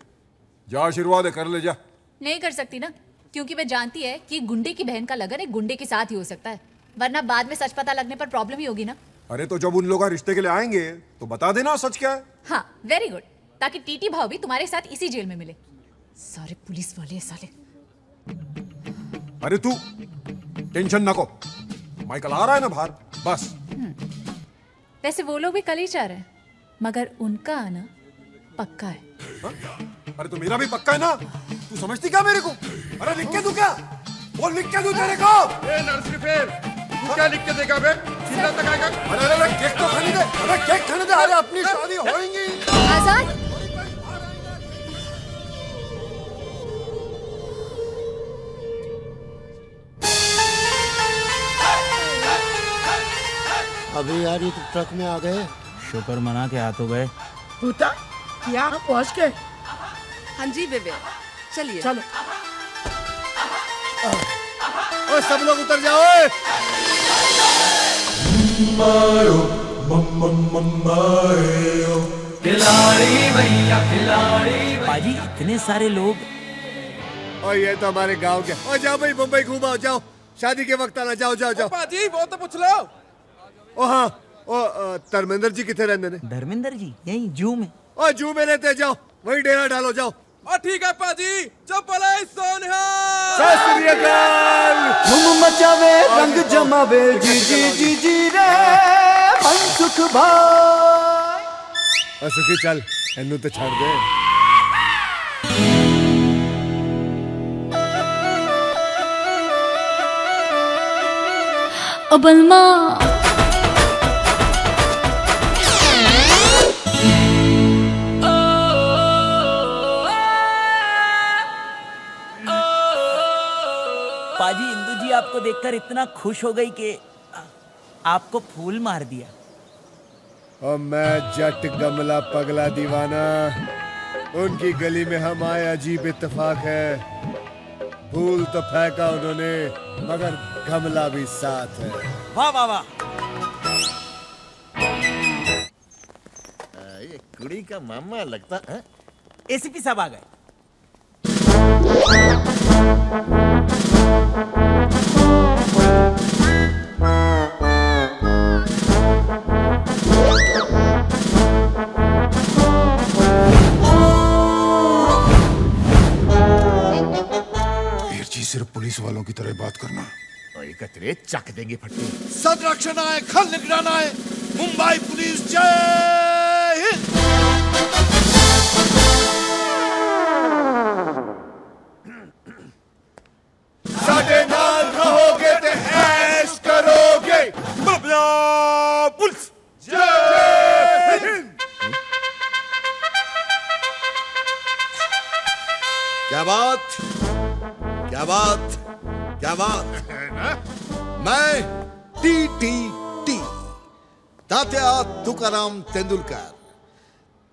जा आशीर्वाद है, कर ले जा। नहीं कर सकती ना, क्योंकि मैं जानती है कि गुंडे की बहन का लगन एक गुंडे के साथ ही हो सकता है, वरना बाद में सच पता लगने पर प्रॉब्लम ही होगी ना। अरे तो जब उन लोग रिश्ते के लिए आएंगे तो बता देना सच क्या है। हाँ वेरी गुड, ताकि टीटी भाव भी तुम्हारे साथ इसी जेल में मिले। सारे पुलिस वाले साले। अरे तू टेंशन न को, माइकल आ रहा है ना बाहर, बस। वैसे वो लोग भी कल ही चाह रहे हैं, मगर उनका आना पक्का है। हा? अरे तो मेरा भी पक्का है ना, तू समझती क्या मेरे को? अरे लिख के दूं क्या? वो लिख के दूं तेरे को? ए नर्सरी फेर, तू क्या लिख के देगा बे? सीधा तक आएगा। अरे केक तो खाने दे, अरे केक खाने दे, अरे अपनी शादी होएगी। आजाद अबे यार ये तो ट्रक में आ गए। शुक्र मना के आ तो गए। पूता क्या पहुंच गए? हाँ जी बेबे, चलिए चलो। ओ सब लोग उतर जाओ। मारो मारो खिलाड़ी भैया खिलाड़ी। पाजी इतने सारे लोग। और ये तो हमारे गांव के। और जाओ भाई मुंबई घूमाओ, जाओ शादी के वक्त आना, जाओ जाओ जाओ। पाजी वो तो पूछ लो। ओ हाँ, ओ धर्मेंद्र जी कितने रहते ने? धर्मेंद्र जी यही जू में। ओ जू में रहते, जाओ वही डेरा डालो, जाओ। और ठीक है पाजी, चप्पले सोनिया। सत श्री अकाल। धूम मचावे रंग जमावे जी जी जी जी रे मनसुख भाई। सुखी चल, इन्नू तो छाड़ दे। ओ बलमा पाजी इंदू जी आपको देखकर इतना खुश हो गई कि आपको फूल मार दिया। और मैं जट गमला पगला दीवाना, उनकी गली में हम आए, अजीब इत्तेफाक है। फूल तो फेंका उन्होंने, मगर गमला भी साथ है। वाह वाह वाह। ये कुड़ी का मामा लगता है। एसीपी साहब आ गए। सिर्फ पुलिस वालों की तरह बात करना। एकत्रे चक देंगे फट्टी। सदरक्षण आए, खल निगरान आए, मुंबई पुलिस जय हिंद। साडे नाल रहोगे ते ऐश करोगे। पुलिस जय हिंद। क्या बात? मैं TTT, तात्या तुकाराम तेंदुलकर।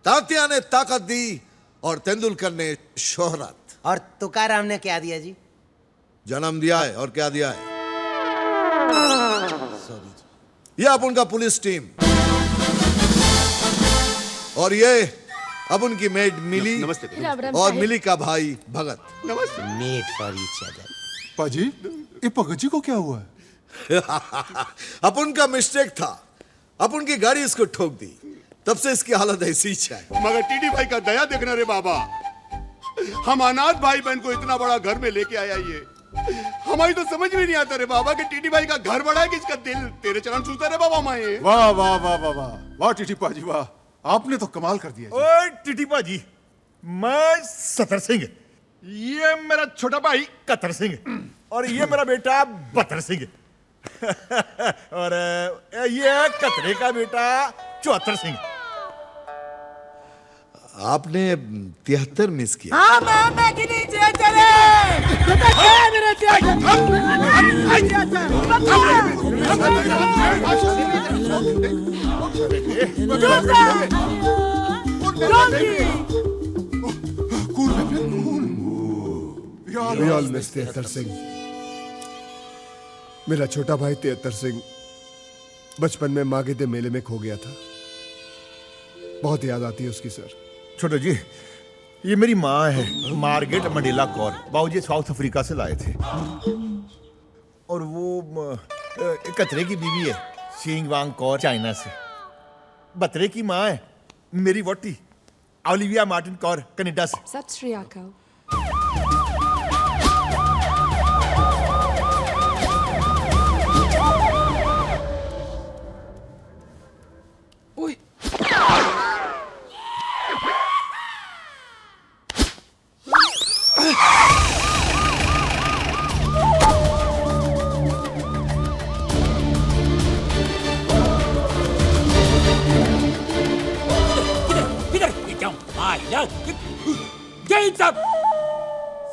तात्या ने ताकत दी और तेंदुलकर ने शोहरत। और तुकाराम ने क्या दिया जी? जन्म दिया है और क्या दिया है? ये अपन का पुलिस टीम और ये अपन की मेड मिली। नमस्ते। और मिली का भाई भगत। नमस्ते। Made for each other. पाजी, ये भगत जी को क्या हुआ है? अपन का मिस्टेक था, अपन की गाड़ी इसको ठोक दी, तब से इसकी हालत ऐसी ही है। मगर टीटी भाई का दया देखना रे बाबा, हम अनाथ भाई बहन को इतना बड़ा घर में लेके आया ये हमारी तो समझ में नहीं आता रे बाबा कि टीटी भाई का घर बड़ा है कि इसका दिल तेरे चरण छूता रे बाबा। मैं वाह वाह वाह वाह वाह वाह टीटी पाजी वाह, आपने तो कमाल कर दिया। ओए टीटी पाजी, मैं सतर सिंह, ये मेरा छोटा भाई कतर सिंह और ये मेरा बेटा बतर सिंह और ये कतरे का बेटा चौहत्तर सिंह। आपने 73 मिस किया। हाँ मैं कि नीचे चले We all miss 73 सिंह। मेरा छोटा भाई 73 सिंह बचपन में मागिदे मेले में खो गया था। बहुत याद आती है उसकी सर। छोटो जी, ये मेरी माँ है मार्गेट मंडेला कौर, बाबूजी साउथ अफ्रीका से लाए थे। और वो कतरे की बीवी है सिंग वांग कौर, चाइना से। बतरे की माँ है मेरी वोटी ओलिविया मार्टिन कौर, कनाडा से। सत श्री अकाल।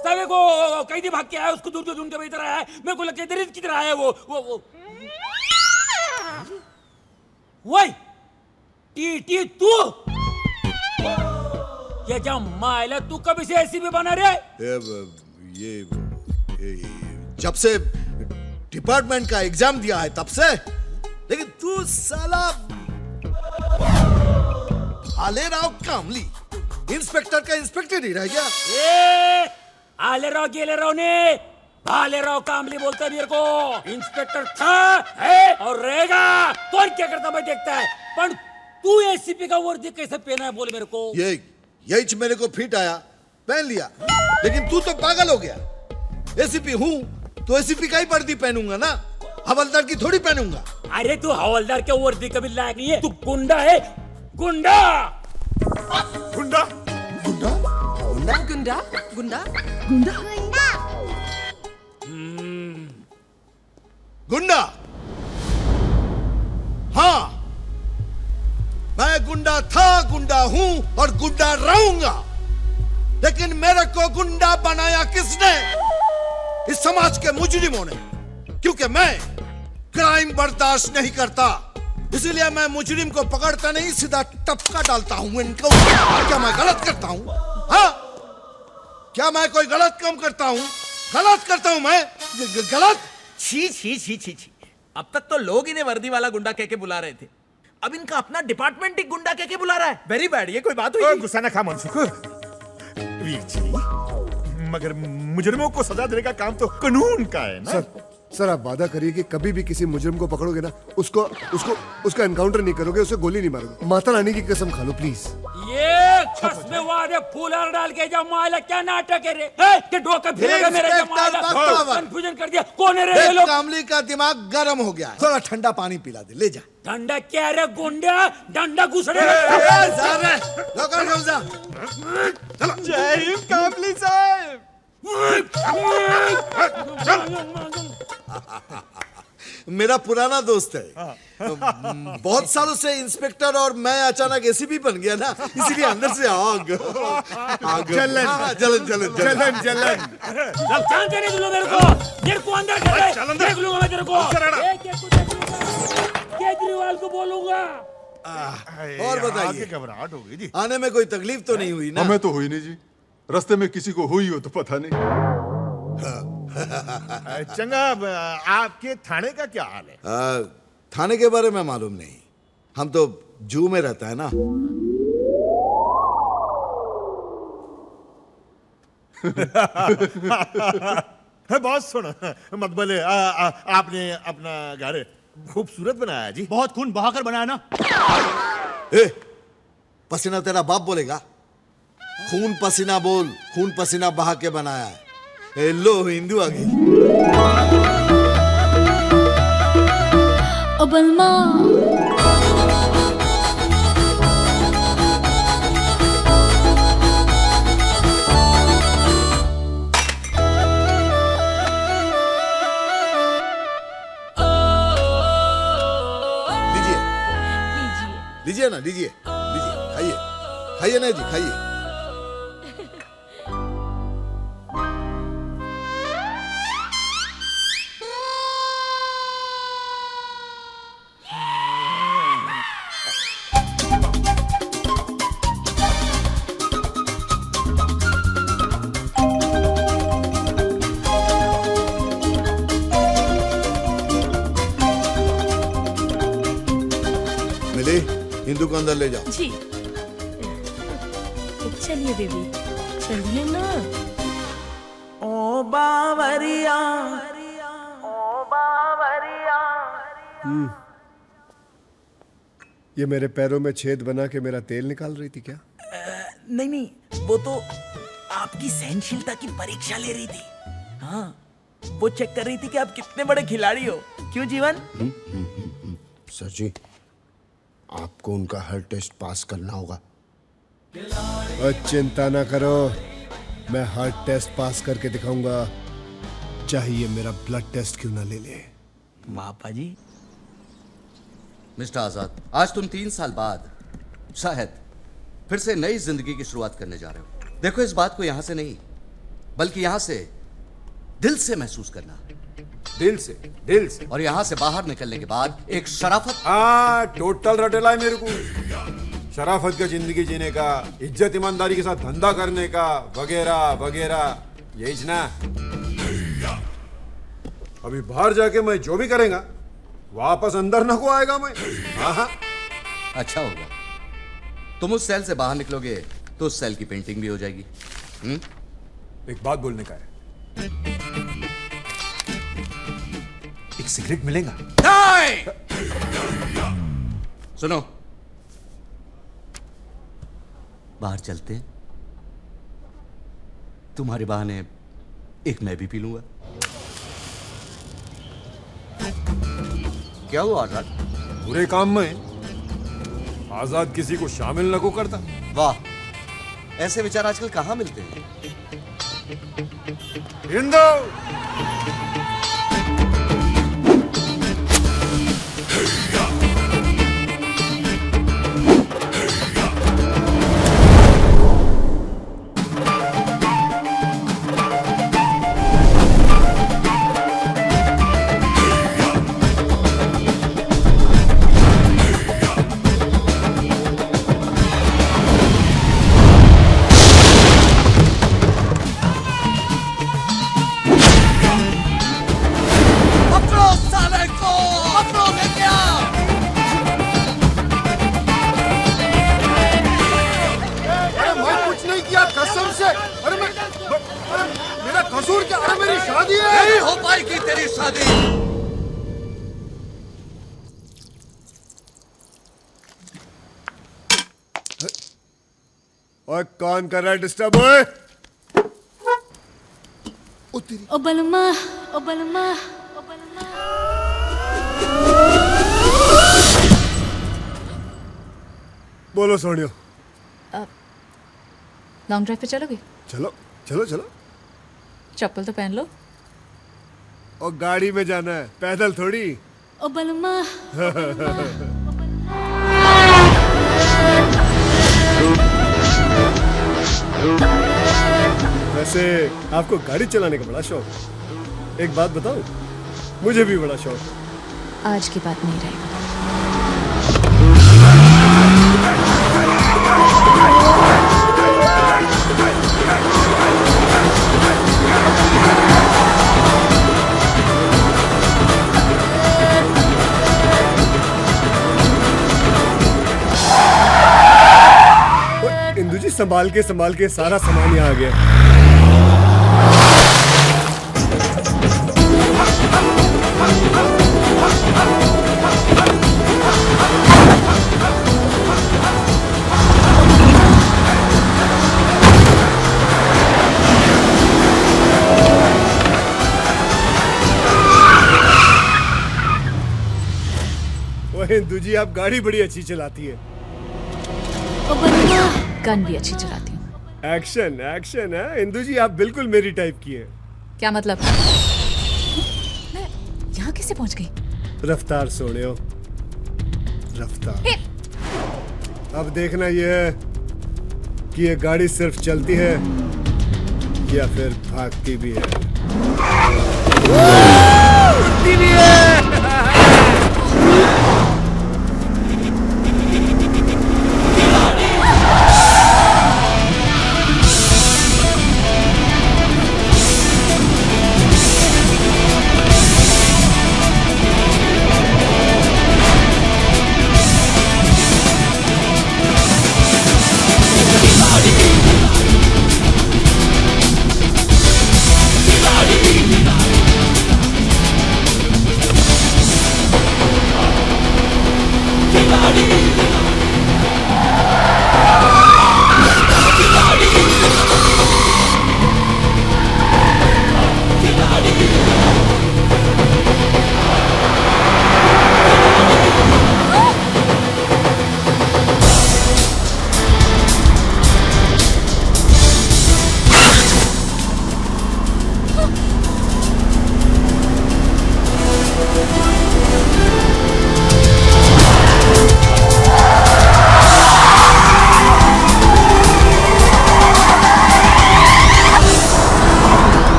सवे को कैदी भाग के आया, उसको दूर ढूंढ के इधर आया है। मेरे को लगता है किधर आया वो वही टीटी तू ये क्या मायला, तू कभी से ऐसी भी बना रे? ये जब से डिपार्टमेंट का एग्जाम दिया है तब से। लेकिन तू साला भालेराव कामली इंस्पेक्टर का इंस्पेक्टर ही रह गया। आलेराव गेलेराव ने भालेराव कामली बोलता है मेरे को। इंस्पेक्टर था है और रहेगा। कौन क्या करता मैं देखता है, पर तू एसीपी का वर्दी कैसे पहना है बोले मेरे को? यही मेरे को फिट आया, पहन लिया। लेकिन तू तो पागल हो गया। एसीपी हूँ तो एसीपी का ही वर्दी पहनूंगा ना, हवलदार की थोड़ी पहनूंगा। अरे तू हवलदार के वर्दी कभी लायक नहीं है, तू गुंडा है। गुंडा गुंडा गुंडा गुंडा गुंडा गुंडा गुंडा। हाँ, मैं गुंडा था, गुंडा हूं और गुंडा रहूंगा। लेकिन मेरे को गुंडा बनाया किसने? इस समाज के मुजरिमों ने। क्योंकि मैं क्राइम बर्दाश्त नहीं करता, इसलिए मैं मुजरिम को पकड़ता नहीं, सीधा टपका डालता हूं इनको। क्या मैं गलत करता हूं? हाँ, क्या मैं कोई गलत काम करता हूं? गलत करता हूं मैं? गलत? छी छी छी छी छी। अब तक तो लोग इन्हें वर्दी वाला गुंडा कह के बुला रहे थे, अब इनका अपना डिपार्टमेंट ही गुंडा कह के बुला रहा है। Very bad. ये कोई बात हुई? गुस्सा ना खा मनसुख वीर जी, मगर मुजरिमों को सजा देने का काम तो कानून का है ना। सर आप वादा करिए कि कभी भी किसी मुजरिम को पकड़ोगे ना, उसका एनकाउंटर नहीं करोगे, उसे गोली नहीं मारोगे। माता रानी की कसम खा लो प्लीज। ये कसम वादे फूलर डाल के जब मायला क्या नाटक है रे? के डोका फिरेगा मेरे जमाला। कंफ्यूजन कर दिया। कौन है रे ये लोग? कामली का दिमाग गर्म हो गया है, थोड़ा ठंडा पानी पिला दे, ले जा। ठंडा क्या रे गुंडा? डंडा घुसड़े। जय हिंद कामली साहब। मेरा पुराना दोस्त है। बहुत सालों से इंस्पेक्टर और मैं अचानक एसीपी बन गया ना, इसीलिए अंदर से आग जलन। हाँ, जलन जलन जलन जलन। अब जान देने दो मेरे को अंदर कर दे, देख लूंगा मैं तेरे को, केजरीवाल को बोलूंगा। और बताइए, घबराहट हो गई जी। आने में कोई तकलीफ तो नहीं हुई ना? हमें तो हुई नहीं जी, रास्ते में किसी को हुई हो तो पता नहीं। चंगा, आपके थाने का क्या हाल है? थाने के बारे में मालूम नहीं, हम तो जू में रहता है ना। बॉस सुनो, मत बोले, आपने अपना घर खूबसूरत बनाया जी। बहुत खून बहाकर बनाया ना। ए, पसीना तेरा बाप बोलेगा? खून पसीना बोल, खून पसीना बहा के बनाया है। ए, लो हिंदू आ गई। ओ बलमा लीजिए ना, लीजिए लीजिए, खाइए खाइए ना जी, खाइए। मिली, हिंदू को अंदर ले जाओ। जी चलिए बेबी, चलिए ना। ओ बावरिया, ओ बावरिया। ये मेरे पैरों में छेद बना के मेरा तेल निकाल रही थी क्या? नहीं नहीं, वो तो आपकी सहनशीलता की परीक्षा ले रही थी। हाँ, वो चेक कर रही थी कि आप कितने बड़े खिलाड़ी हो। क्यों जीवन? सर जी, आपको उनका हर टेस्ट पास करना होगा। और चिंता ना करो, मैं हर टेस्ट पास करके दिखाऊंगा, चाहिए मेरा ब्लड टेस्ट क्यों ना ले ले। पापा जी। मिस्टर आजाद, आज तुम 3 साल बाद शायद फिर से नई जिंदगी की शुरुआत करने जा रहे हो। देखो, इस बात को यहां से नहीं बल्कि यहां से दिल से महसूस करना। दिल से और यहां से बाहर निकलने के बाद एक शराफत। टोटल रटेला है मेरे को। शराफत का जिंदगी जीने का, इज्जत ईमानदारी के साथ धंधा करने का, वगैरह वगैरह, यही ना। अभी बाहर जाके मैं जो भी करेगा वापस अंदर न को आएगा मैं। हाँ, अच्छा होगा, तुम उस सेल से बाहर निकलोगे तो उस सेल की पेंटिंग भी हो जाएगी। एक बात बोलने का है, एक सिगरेट मिलेगा? सुनो, बाहर चलते हैं, तुम्हारे बहाने एक मैं भी पी लूंगा। क्या हुआ आजाद? बुरे काम में आजाद किसी को शामिल न को करता। वाह, ऐसे विचार आजकल कहां मिलते हैं? हिंदू कसूर क्या? अरे मेरी शादी है। नहीं हो पाएगी तेरी शादी। और कौन कर रहा है डिस्टर्ब? ओए ओ बलमा, ओ बलमा, ओ बलमा। बोलो सोनियो। लॉन्ग ड्राइव पे चलोगे? चलो चलो चलो। चप्पल तो पहन लो। और गाड़ी में जाना है, पैदल थोड़ी। ओ बलमा वैसे आपको गाड़ी चलाने का बड़ा शौक। एक बात बताऊं, मुझे भी बड़ा शौक है। आज की बात नहीं रहेगा। इंदु जी संभाल के सारा सामान यहाँ आ गया। ओह इंदु जी, आप गाड़ी बड़ी अच्छी चलाती है। गन भी अच्छी चलाती हूँ। एक्शन एक्शन है इंदु जी, आप बिल्कुल मेरी टाइप की है। क्या मतलब? मैं यहाँ कैसे पहुँच गई? रफ्तार सोने हो, रफ्तार। अब देखना यह है कि ये गाड़ी सिर्फ चलती है या फिर भागती भी है। उड़ती भी है।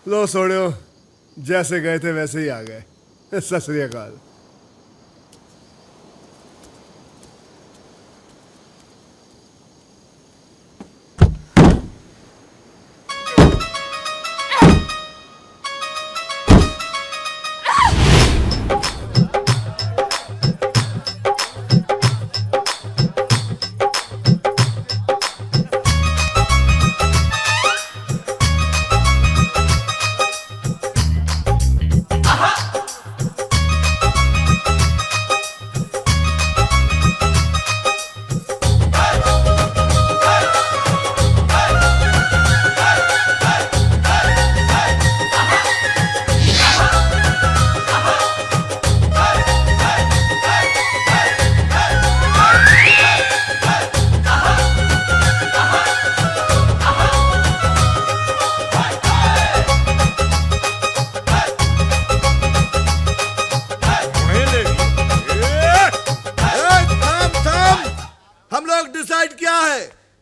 लो सोड़ियो, जैसे गए थे वैसे ही आ गए। सत श्री अकाल।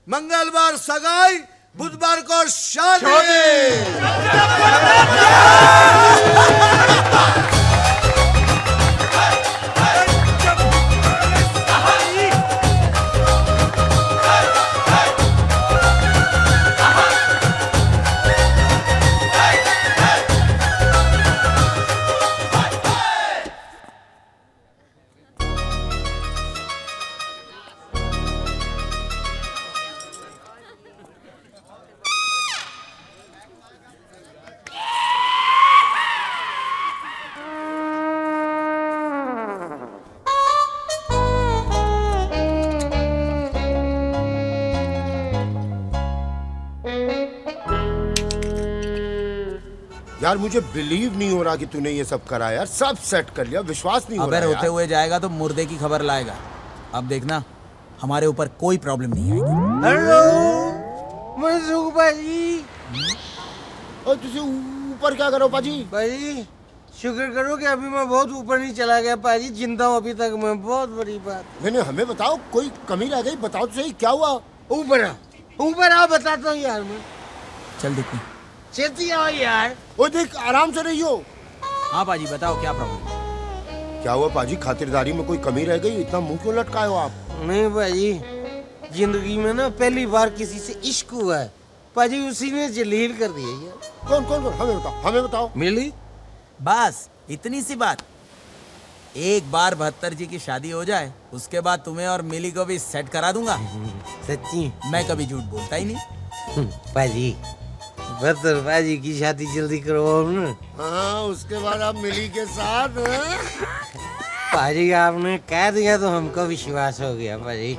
मंगलवार सगाई, बुधवार को शादी। यार मुझे बिलीव नहीं हो रहा कि तूने ये सब करा यार, सब सेट कर लिया, विश्वास नहीं हो रहा अबे यार। रोते हुए जाएगा तो मुर्दे की खबर लाएगा। अब देखना हमारे ऊपर कोई प्रॉब्लम नहीं आएगी। हेलो मनसुख भाजी। और तुझे ऊपर क्या करो पाजी? भाजी शुक्र करो कि अभी मैं बहुत ऊपर नहीं चला गया पाजी, जिंदा हूँ अभी तक मैं, बहुत बड़ी बात। मैंने हमें बताओ, कोई कमी रह गई? बताओ तो सही क्या हुआ? ऊपर आओ बताता हूँ यार मैं। चल दिखनी छेती आओ यार। ओ देख आराम से रहियो। हाँ पाजी बताओ क्या प्रॉब्लम? क्या हुआ पाजी, खातिरदारी में कोई कमी रह गई? इतना मुंह क्यों लटकाए हो आप? नहीं पाजी, जिंदगी में ना पहली बार किसी से इश्क हुआ है पाजी, उसी ने जलील कर दिया यार। कौन कौन कौन? हमें बताओ, हमें बताओ। मिली? बस इतनी सी बात। एक बार 72 जी की शादी हो जाए उसके बाद तुम्हें और मिली को भी सेट करा दूंगा। सच्ची? मैं कभी झूठ बोलता ही नहीं। पाजी 72 पाजी की शादी जल्दी करवाओ ना। हाँ उसके बाद आप मिली के साथ। पाजी आपने कह दिया तो हमको विश्वास हो गया पाजी।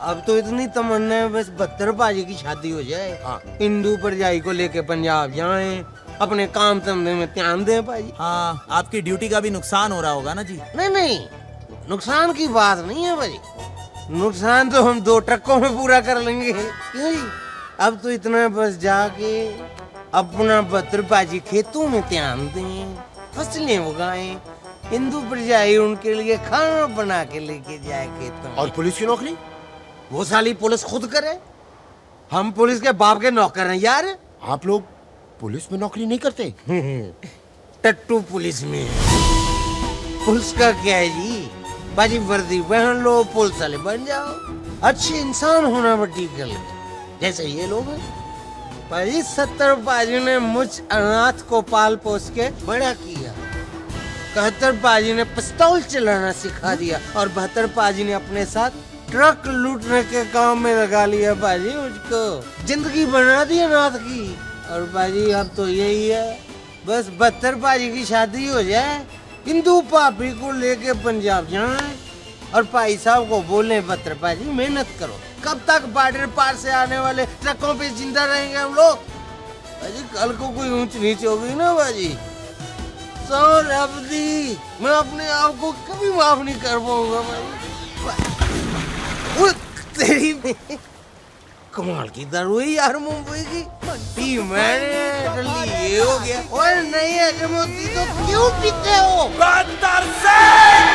अब तो इतनी तमन्ना है बस 72 पाजी की शादी हो जाए। हाँ। हिंदू परजाई को लेके पंजाब जाएं, अपने काम धंधे में ध्यान दें पाजी। हाँ आपकी ड्यूटी का भी नुकसान हो रहा होगा ना जी? नहीं नहीं, नुकसान की बात नहीं है भाई, नुकसान तो हम 2 ट्रकों में पूरा कर लेंगे। क्यों जी? अब तो इतना बस जाके अपना 72 पाजी खेतों में ध्यान दें, फसलें उगाएं, हिंदू परजाई उनके लिए खाना बना के लेके जाए खेतों में। और पुलिस की नौकरी? वो साली पुलिस खुद करे, हम पुलिस के बाप के नौकर हैं यार। आप लोग पुलिस में नौकरी नहीं करते? टट्टू पुलिस में। पुलिस का क्या है जी, बाजी वर्दी पहन लो, पुलिस वाले बन जाओ, अच्छे इंसान होना बड़ी गल जैसे ये लोग हैं। बाजी 70 पाजी ने मुझ अनाथ को पाल पोस के बड़ा किया, 71 पाजी ने पिस्तौल चलाना सिखा दिया और 72 पाजी ने अपने साथ ट्रक लूटने के काम में लगा लिया बाजी, मुझको जिंदगी बना दी अनाथ की। और बाजी अब तो यही है, बस 72 पाजी की शादी हो जाए, हिंदू पापी को लेके पंजाब जाए और भाई साहब को बोले 72 पाजी मेहनत करो। कब तक बॉर्डर पार से आने वाले ट्रकों पे जिंदा रहेंगे हम लोग? बाजी कल को कोई ऊंच नीच होगी ना बाजी, सौर अवधि मैं अपने आप को कभी माफ नहीं कर पाऊंगा बाजी। तेरी कमाल की दारू है यार मुंबई की, पी मैंने जल्दी ये हो गया। और नहीं है जमोती तो क्यों पीते हो? 72 सिंह!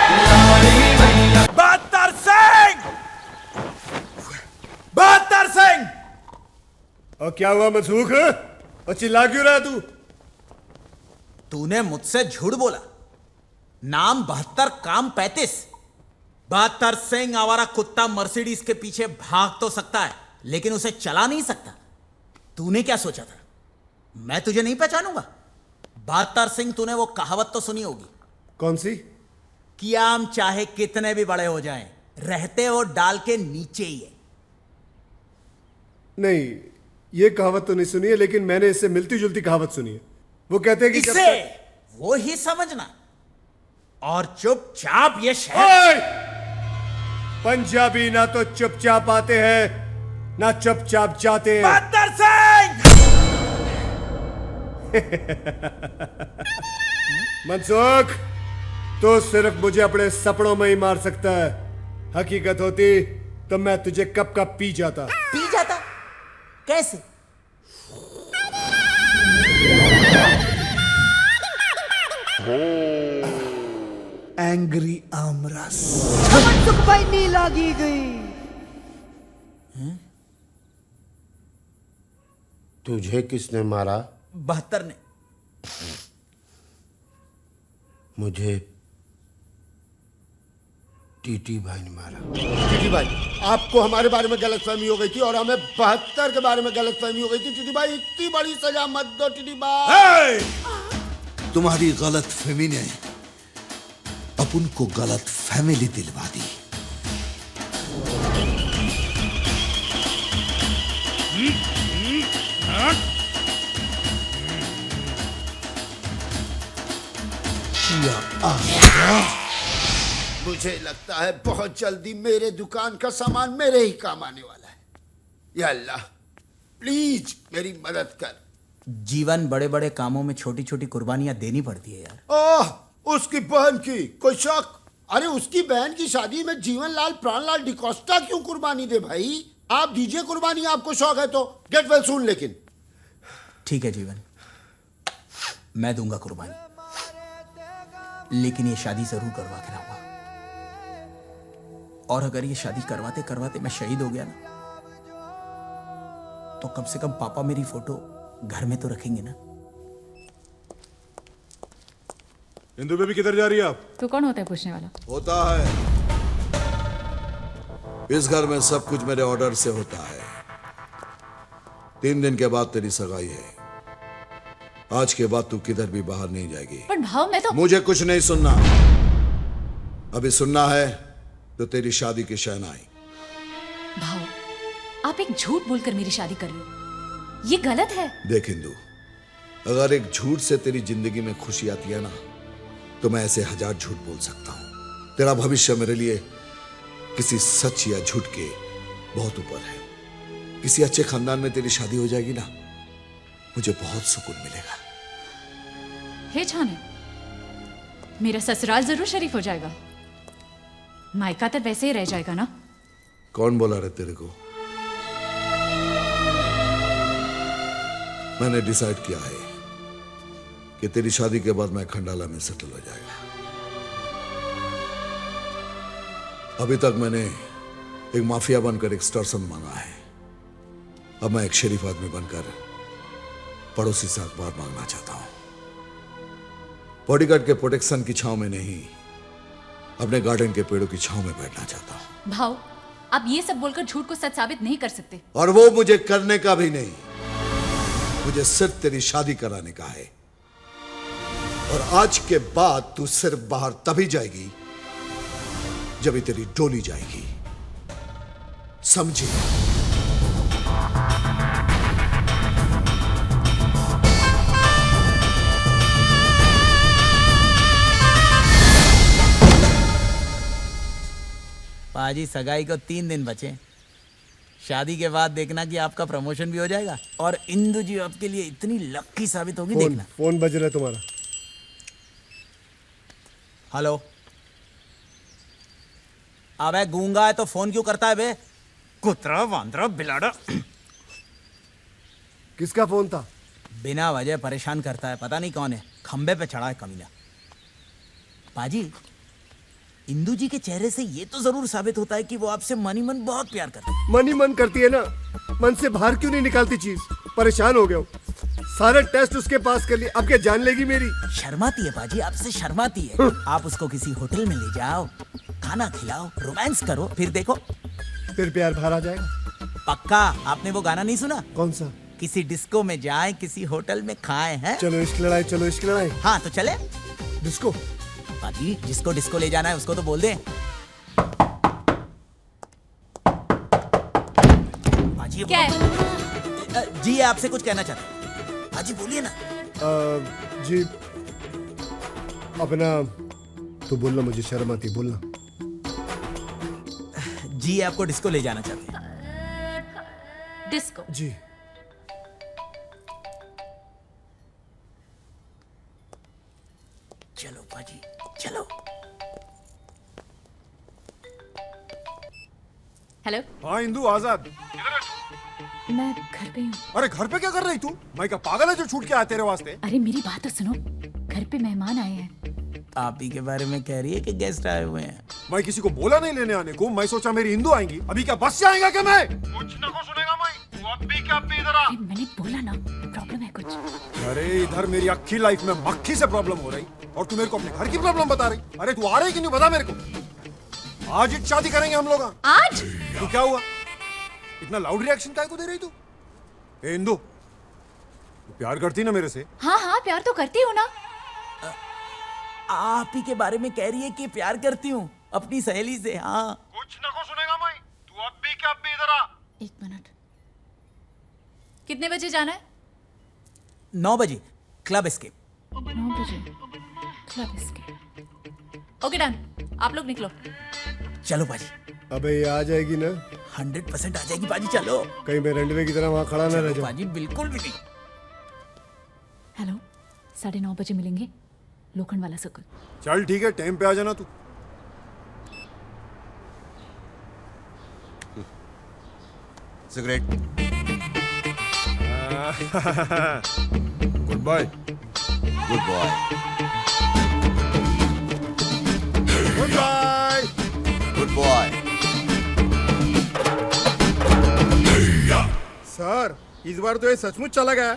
72 सिंह! 72 सिंह! और क्या हुआ मनसूख, और चिल्ला क्यों रहा तू? तूने मुझसे झूठ बोला। नाम 72, काम 35। 72 सिंह आवारा कुत्ता मर्सिडीज के पीछे भाग तो सकता है लेकिन उसे चला नहीं सकता। तूने क्या सोचा था मैं तुझे नहीं पहचानूंगा? 72 सिंह, तूने वो कहावत तो सुनी होगी। कौन सी? कि आम चाहे कितने भी बड़े हो जाएं, रहते वो डाल के नीचे ही है। नहीं, ये कहावत तो नहीं सुनी है, लेकिन मैंने इससे मिलती जुलती कहावत सुनी है। वो कहते हैं कि इसे वो ही समझना और चुपचाप ये शहर। पंजाबी ना तो चुपचाप आते हैं ना चुपचाप जाते हैं। 72 सिंह! मनसुख, तो सिर्फ मुझे अपने सपनों में ही मार सकता है। हकीकत होती तो मैं तुझे कब का पी जाता। पी जाता? कैसे? एंग्री आमरस। मनसुख भाई नी लागी गई। तुझे किसने मारा? 72 ने। मुझे टीटी भाई ने मारा। टीटी भाई, आपको हमारे बारे में गलतफहमी हो गई थी और हमें 72 के बारे में गलतफहमी हो गई थी। टीटी भाई, इतनी बड़ी सजा मत दो टीटी भाई। तुम्हारी गलत फहमी ने अब उनको गलत फैमिली दिलवा दी। मुझे लगता है बहुत जल्दी मेरे दुकान का सामान मेरे ही काम आने वाला है। या अल्लाह, प्लीज मेरी मदद कर। जीवन बड़े बड़े कामों में छोटी छोटी कुर्बानियां देनी पड़ती है यार। ओह, उसकी बहन की कोई शक? अरे उसकी बहन की शादी में जीवनलाल प्राणलाल डिकोस्टा क्यों कुर्बानी दे भाई? आप दीजिए कुर्बानी, आपको शौक है तो। Get well soon. लेकिन ठीक है जीवन, मैं दूंगा कुर्बानी, लेकिन ये शादी जरूर करवा के रहूंगा। और अगर ये शादी करवाते करवाते मैं शहीद हो गया ना, तो कम से कम पापा मेरी फोटो घर में तो रखेंगे ना। इंदु बेबी किधर जा रही है आप? तू कौन होता है पूछने वाला? होता है, इस घर में सब कुछ मेरे ऑर्डर से होता है। 3 दिन के बाद तेरी सगाई है। आज के बाद तू किधर भी बाहर नहीं जाएगी। पर भाव मैं तो मुझे कुछ नहीं सुनना। अभी सुनना है तो तेरी शादी की शहनाई। भाव, आप एक झूठ बोलकर मेरी शादी कर लो, ये गलत है। देख इंदु, अगर एक झूठ से तेरी जिंदगी में खुशी आती है ना, तो मैं ऐसे 1000 झूठ बोल सकता हूं। तेरा भविष्य मेरे लिए किसी सच या झूठ के बहुत ऊपर है। किसी अच्छे खानदान में तेरी शादी हो जाएगी ना, मुझे बहुत सुकून मिलेगा। हे छाने, मेरा ससुराल जरूर शरीफ हो जाएगा, मायका तो वैसे ही रह जाएगा ना। कौन बोला रे तेरे को? मैंने डिसाइड किया है कि तेरी शादी के बाद मैं खंडाला में सेटल हो जाएगा। अभी तक मैंने एक माफिया बनकर एक्सटॉर्शन मांगा है, अब मैं एक शरीफ आदमी बनकर पड़ोसी से अखबार मांगना चाहता हूं। बॉडीगार्ड के प्रोटेक्शन की छांव में नहीं, अपने गार्डन के पेड़ों की छांव में बैठना चाहता हूं। भाव, आप ये सब बोलकर झूठ को सच साबित नहीं कर सकते। और वो मुझे करने का भी नहीं, मुझे सिर्फ तेरी शादी कराने का है। और आज के बाद तू सिर्फ बाहर तभी जाएगी जब ही तेरी डोली जाएगी, समझी? पाजी, सगाई को 3 दिन बचे। शादी के बाद देखना कि आपका प्रमोशन भी हो जाएगा और इंदु जी आपके लिए इतनी लकी साबित होगी। देखना। फोन बज रहा है तुम्हारा। हेलो। अबे गूंगा है तो फोन क्यों करता है बे? कुतरा वांदरा बिलाड़ा। किसका फोन था? बिना वजह परेशान करता है, पता नहीं कौन है, खंबे पे चढ़ा है कमीना। पाजी, इंदु जी के चेहरे से ये तो जरूर साबित होता है कि वो आपसे मन ही मन बहुत प्यार करते हैं। मन ही मन करती है ना, मन से बाहर क्यों नहीं निकालती चीज? परेशान हो गया हूँ, सारे टेस्ट उसके पास कर लिए, अब क्या जान लेगी मेरी? शर्माती है पाजी, आपसे शर्माती है। आप उसको किसी होटल में ले जाओ, खाना खिलाओ, रोमांस करो, फिर देखो फिर प्यार बाहर आ जाएगा। पक्का। आपने वो गाना नहीं सुना? कौन सा? किसी डिस्को में जाए, किसी होटल में खाए हैं। चलो इश्क लड़ाई, चलो इश्क लड़ाई। हाँ तो चले। डिस्को? पाजी, जिसको डिस्को ले जाना है उसको तो बोल दे। पाजी, क्या है? जी आपसे कुछ कहना चाहते हैं। पाजी बोलिए ना। जी अपना तो बोलना, मुझे शर्म आती, बोलना। जी आपको डिस्को ले जाना चाहते हैं। डिस्को? जी। चलो पाजी, चलो। हेलो। हाँ इंदु, आजाद। मैं घर पे हूँ। अरे घर पे क्या कर रही तू? मैं क्या पागल है जो छूट के आया तेरे वास्ते? अरे मेरी बात तो सुनो, घर पे मेहमान आए हैं। आप ही के बारे में कह रही है कि गेस्ट आए हुए हैं। मैं किसी को बोला नहीं लेने आने को, मैं सोचा मेरी इंदु आएंगी। अभी क्या बस से आएगा क्या मैं? कुछ ना को सुनेगा मैं। तू अब भी इधर आ। मैंने बोला ना, प्रॉब्लम है कुछ। अरे इधर मेरी अक्खी लाइफ में मक्खी से प्रॉब्लम हो रही और तू मेरे को अपने घर की प्रॉब्लम बता रही। अरे तू आ रही कि नहीं बता मेरे को। आज ही शादी करेंगे हम लोग। आज? तो क्या हुआ? इतना लाउड रिएक्शन काहे को दे रही तू? ए इंदु, तू प्यार करती ना मेरे से? हाँ हाँ, प्यार तो करती हूँ ना। आप ही के बारे में कह रही है कि प्यार करती हूँ अपनी सहेली से। हाँ कुछ ना को सुनेगा मैं। तू अब भी इधर आ। 1 मिनट। कितने बजे जाना है? 9 बजे क्लब एस्केप। 9 बजे क्लब एस्केप। ओके डन, आप लोग निकलो। चलो पाजी। अबे ये आ जाएगी ना? 100% आ जाएगी पाजी, चलो। कहीं मैं रंडवे की तरह वहां खड़ा ना रह जाऊं। पाजी बिल्कुल भी नहीं। 9:30 बजे मिलेंगे, लोखंड वाला सर्कल। चल ठीक है, टाइम पे आ जाना तू। Cigarette. Good boy. Good boy. Good bye. Good boy. Sir, इस बार तो ये सचमुच चला गया।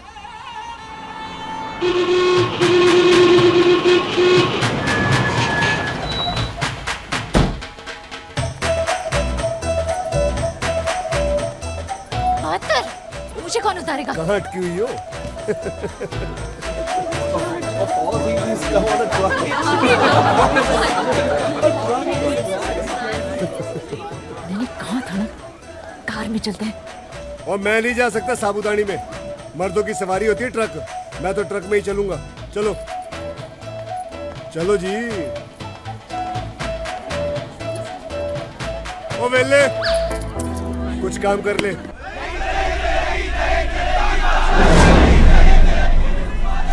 मुझे कौन उतारेगा? कहाँ अटकी हुई हो? मैंने कहा था ना, कार में चलते हैं। और मैं नहीं जा सकता साबुदानी में, मर्दों की सवारी होती है ट्रक, मैं तो ट्रक में ही चलूंगा। चलो चलो जी। ओ वेले, कुछ काम कर ले।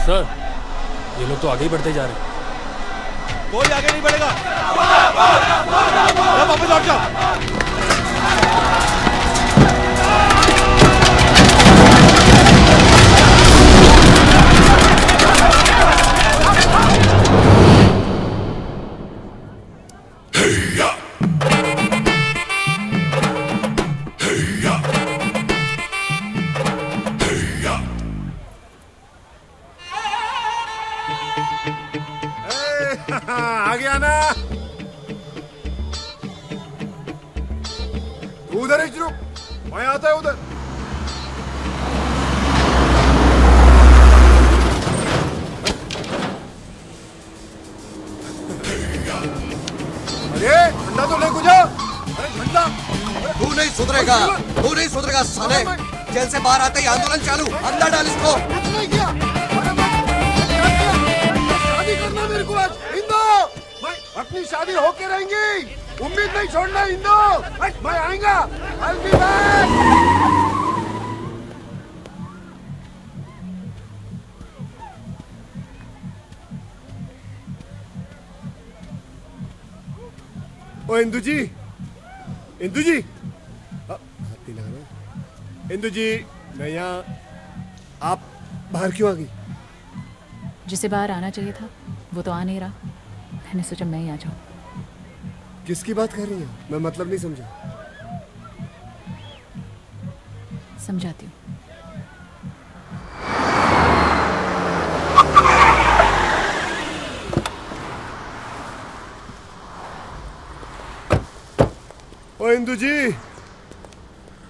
सर, ये लोग तो आगे ही बढ़ते जा रहे हैं। कोई आगे नहीं बढ़ेगा। वापस लौट जाओ। आ गया ना? तू उधर ही रुक, मैं आता है उधर। अरे ठंडा तो ले गुजा। अरे ठंडा। तू नहीं सुधरेगा, तू नहीं सुधरेगा साले। जेल से बाहर आते ही आंदोलन चालू, अंदर डाल इसको। नहीं किया। शादी करना मेरे को आज। इंदो, मैं अपनी शादी होके रहेंगी, उम्मीद नहीं छोड़ना इंदो। मैं आएगा। I'll be back. ओ इंदू जी, इंदू जी, इंदू जी, मैं यहाँ, आप बाहर क्यों आ गई? जिसे बाहर आना चाहिए था वो तो आ नहीं रहा, मैंने सोचा मैं ही आ जाऊं। किसकी बात कर रही हैं? मैं मतलब नहीं समझा। समझाती हूँ। ओ इंदू जी,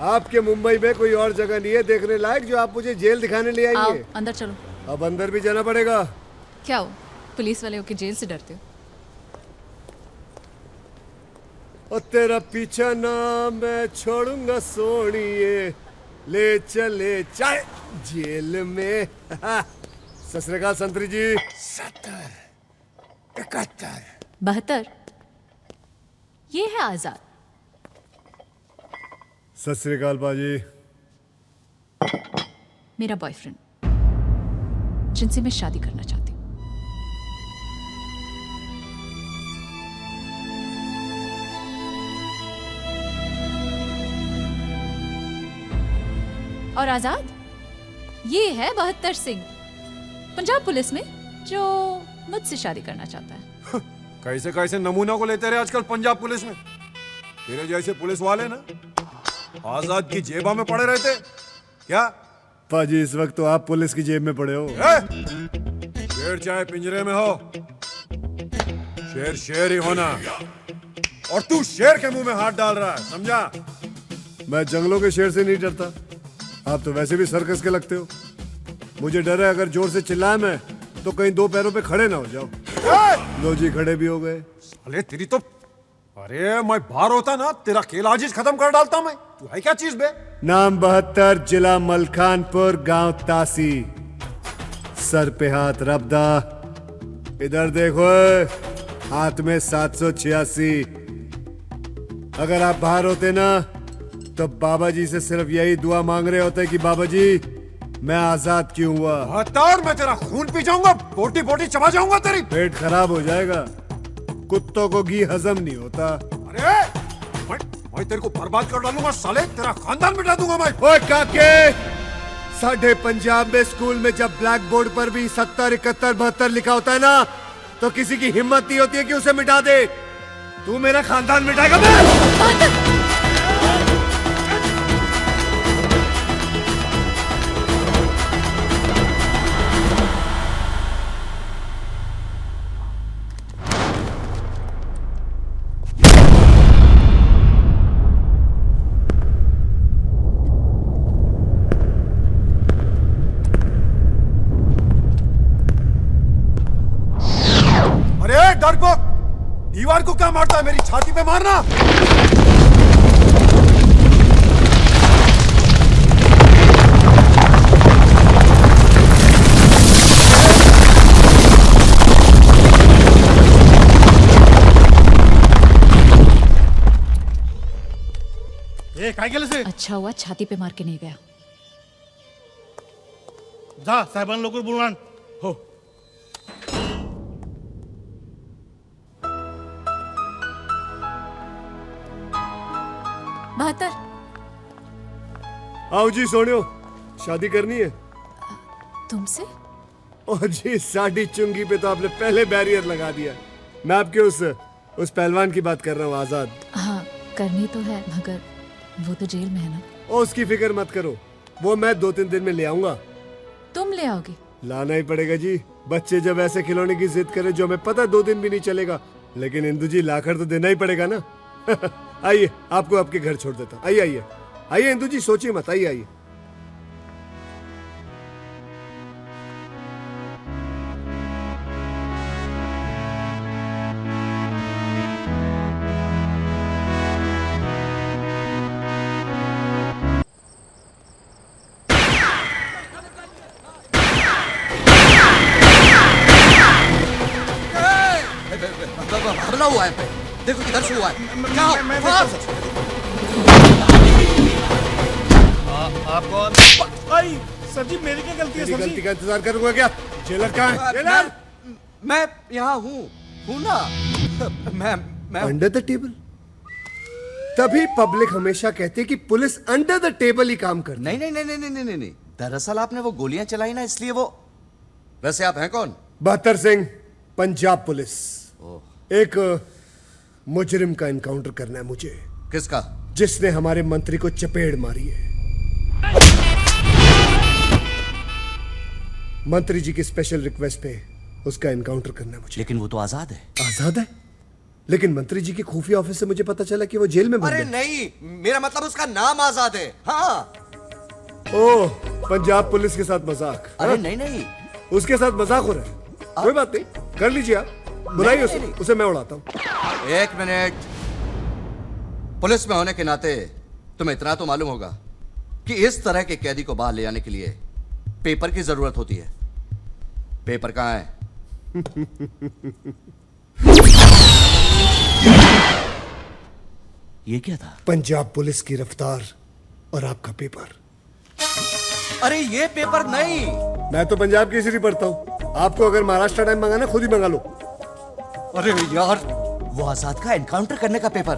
आपके मुंबई में कोई और जगह नहीं है देखने लायक जो आप मुझे जेल दिखाने ले आई आओ है? अंदर चलो। अब अंदर भी जाना पड़ेगा। क्या हो, पुलिस वाले होके जेल से डरते हो? और तेरा पीछा ना मैं छोड़ूंगा सोनिए, ले चले चाहे जेल में। सत श्री अकाल संतरी जी। 70, 71, 72। ये है आजाद। सत श्री अकाल बाजी। मेरा बॉयफ्रेंड, जिनसे मैं शादी करना चाहती हूँ। और आजाद, ये है 72 सिंह, पंजाब पुलिस में, जो मुझसे शादी करना चाहता है। कैसे कैसे नमूना को लेते रहे आजकल पंजाब पुलिस में। तेरे जैसे पुलिस वाले ना आजाद की जेबा में पड़े रहते क्या? पाजी, इस वक्त तो आप पुलिस की जेब में पड़े हो। शेर चाहे पिंजरे में हो, शेर शेर ही होना। और तू शेर के मुंह में हाथ डाल रहा है, समझा? मैं जंगलों के शेर से नहीं डरता, आप तो वैसे भी सर्कस के लगते हो। मुझे डर है अगर जोर से चिल्लाया मैं तो कहीं दो पैरों पे खड़े ना हो जाओ। लो जी, खड़े भी हो गए। अरे तेरी तो, अरे मैं बाहर होता ना तेरा खेल आज खत्म कर डालता मैं। तू है क्या चीज बे? नाम 72, जिला मलखानपुर, गांव तासी, सर पे हाथ रबदा। इधर देखो, हाथ में 786। अगर आप बाहर होते ना तो बाबा जी से सिर्फ यही दुआ मांग रहे होते कि बाबा जी मैं आजाद क्यों हुआ? हतार, मैं तेरा खून पी जाऊंगा, बोटी बोटी चबा जाऊंगा तेरी। पेट खराब हो जाएगा, कुत्तों को घी हजम नहीं होता। अरे मैं तेरे को बर्बाद कर डालूंगा साले, तेरा खानदान मिटा दूंगा मैं। ओए काके, साढ़े पंजाब में स्कूल में जब ब्लैक बोर्ड पर भी 70, 71, 72 लिखा होता है ना, तो किसी की हिम्मत नहीं होती है कि उसे मिटा दे। तू मेरा खानदान मिटाएगा? मैं डरपोक, दीवार को क्या मारता है, मेरी छाती पे मारना। अच्छा हुआ छाती पे मार के नहीं गया। जा साहेबान लोकर बोलवान हो। बहत्तर। आओ जी सोनियो, शादी करनी है तुमसे? ओ जी, साड़ी चुंगी पे तो आपने पहले बैरियर लगा दिया। मैं आपके उस पहलवान की बात कर रहा हूँ, आजाद। हाँ करनी तो है, मगर वो तो जेल में है ना। ओ उसकी फिक्र मत करो, वो मैं 2-3 दिन में ले आऊंगा। तुम ले आओगे? लाना ही पड़ेगा जी, बच्चे जब ऐसे खिलौने की जिद करे जो हमें पता 2 दिन भी नहीं चलेगा, लेकिन इंदु जी लाकर तो देना ही पड़ेगा ना। आइए, आपको आपके घर छोड़ देता हूँ। आइए आइए आइए इंदु जी, सोचिए मत, आइए आइए। हमला हुआ है पे, देखो किधर से हुआ है। क्या आप कौन? आई सर जी, मेरी क्या गलती है? सर गलती का इंतजार करूंगा क्या? जेलर कहाँ है? जेलर? मैं यहाँ हूँ ना। मैं अंडर द टेबल? तभी पब्लिक हमेशा कहती है कि पुलिस अंडर द टेबल ही काम करती है। नहीं, दरअसल आपने वो गोलियां चलाई ना, इसलिए वो। वैसे आप हैं कौन? बहत्तर सिंह, पंजाब पुलिस। एक मुजरिम का एनकाउंटर करना है मुझे। किसका? जिसने हमारे मंत्री को चपेड़ मारी है। मंत्री जी की स्पेशल रिक्वेस्ट पे उसका एनकाउंटर करना है मुझे। लेकिन वो तो आजाद है। आजाद है? लेकिन मंत्री जी के खुफिया ऑफिस से मुझे पता चला कि वो जेल में बंद है। अरे नहीं, मेरा मतलब उसका नाम आजाद है। हाँ। ओह, पंजाब पुलिस के साथ मजाक? अरे नहीं, उसके साथ मजाक हो रहा है। कोई बात नहीं, कर लीजिए आप, बुलाइए उसे मैं उड़ाता हूँ। 1 मिनट। पुलिस में होने के नाते तुम्हें इतना तो मालूम होगा कि इस तरह के कैदी को बाहर ले आने के लिए पेपर की जरूरत होती है। पेपर कहाँ है? ये क्या था? पंजाब पुलिस की रफ्तार और आपका पेपर। अरे ये पेपर नहीं। मैं तो पंजाब केसरी पढ़ता हूँ, आपको अगर महाराष्ट्र टाइम मंगाना खुद ही मंगा लो। अरे यार, वो आजाद का एनकाउंटर करने का पेपर।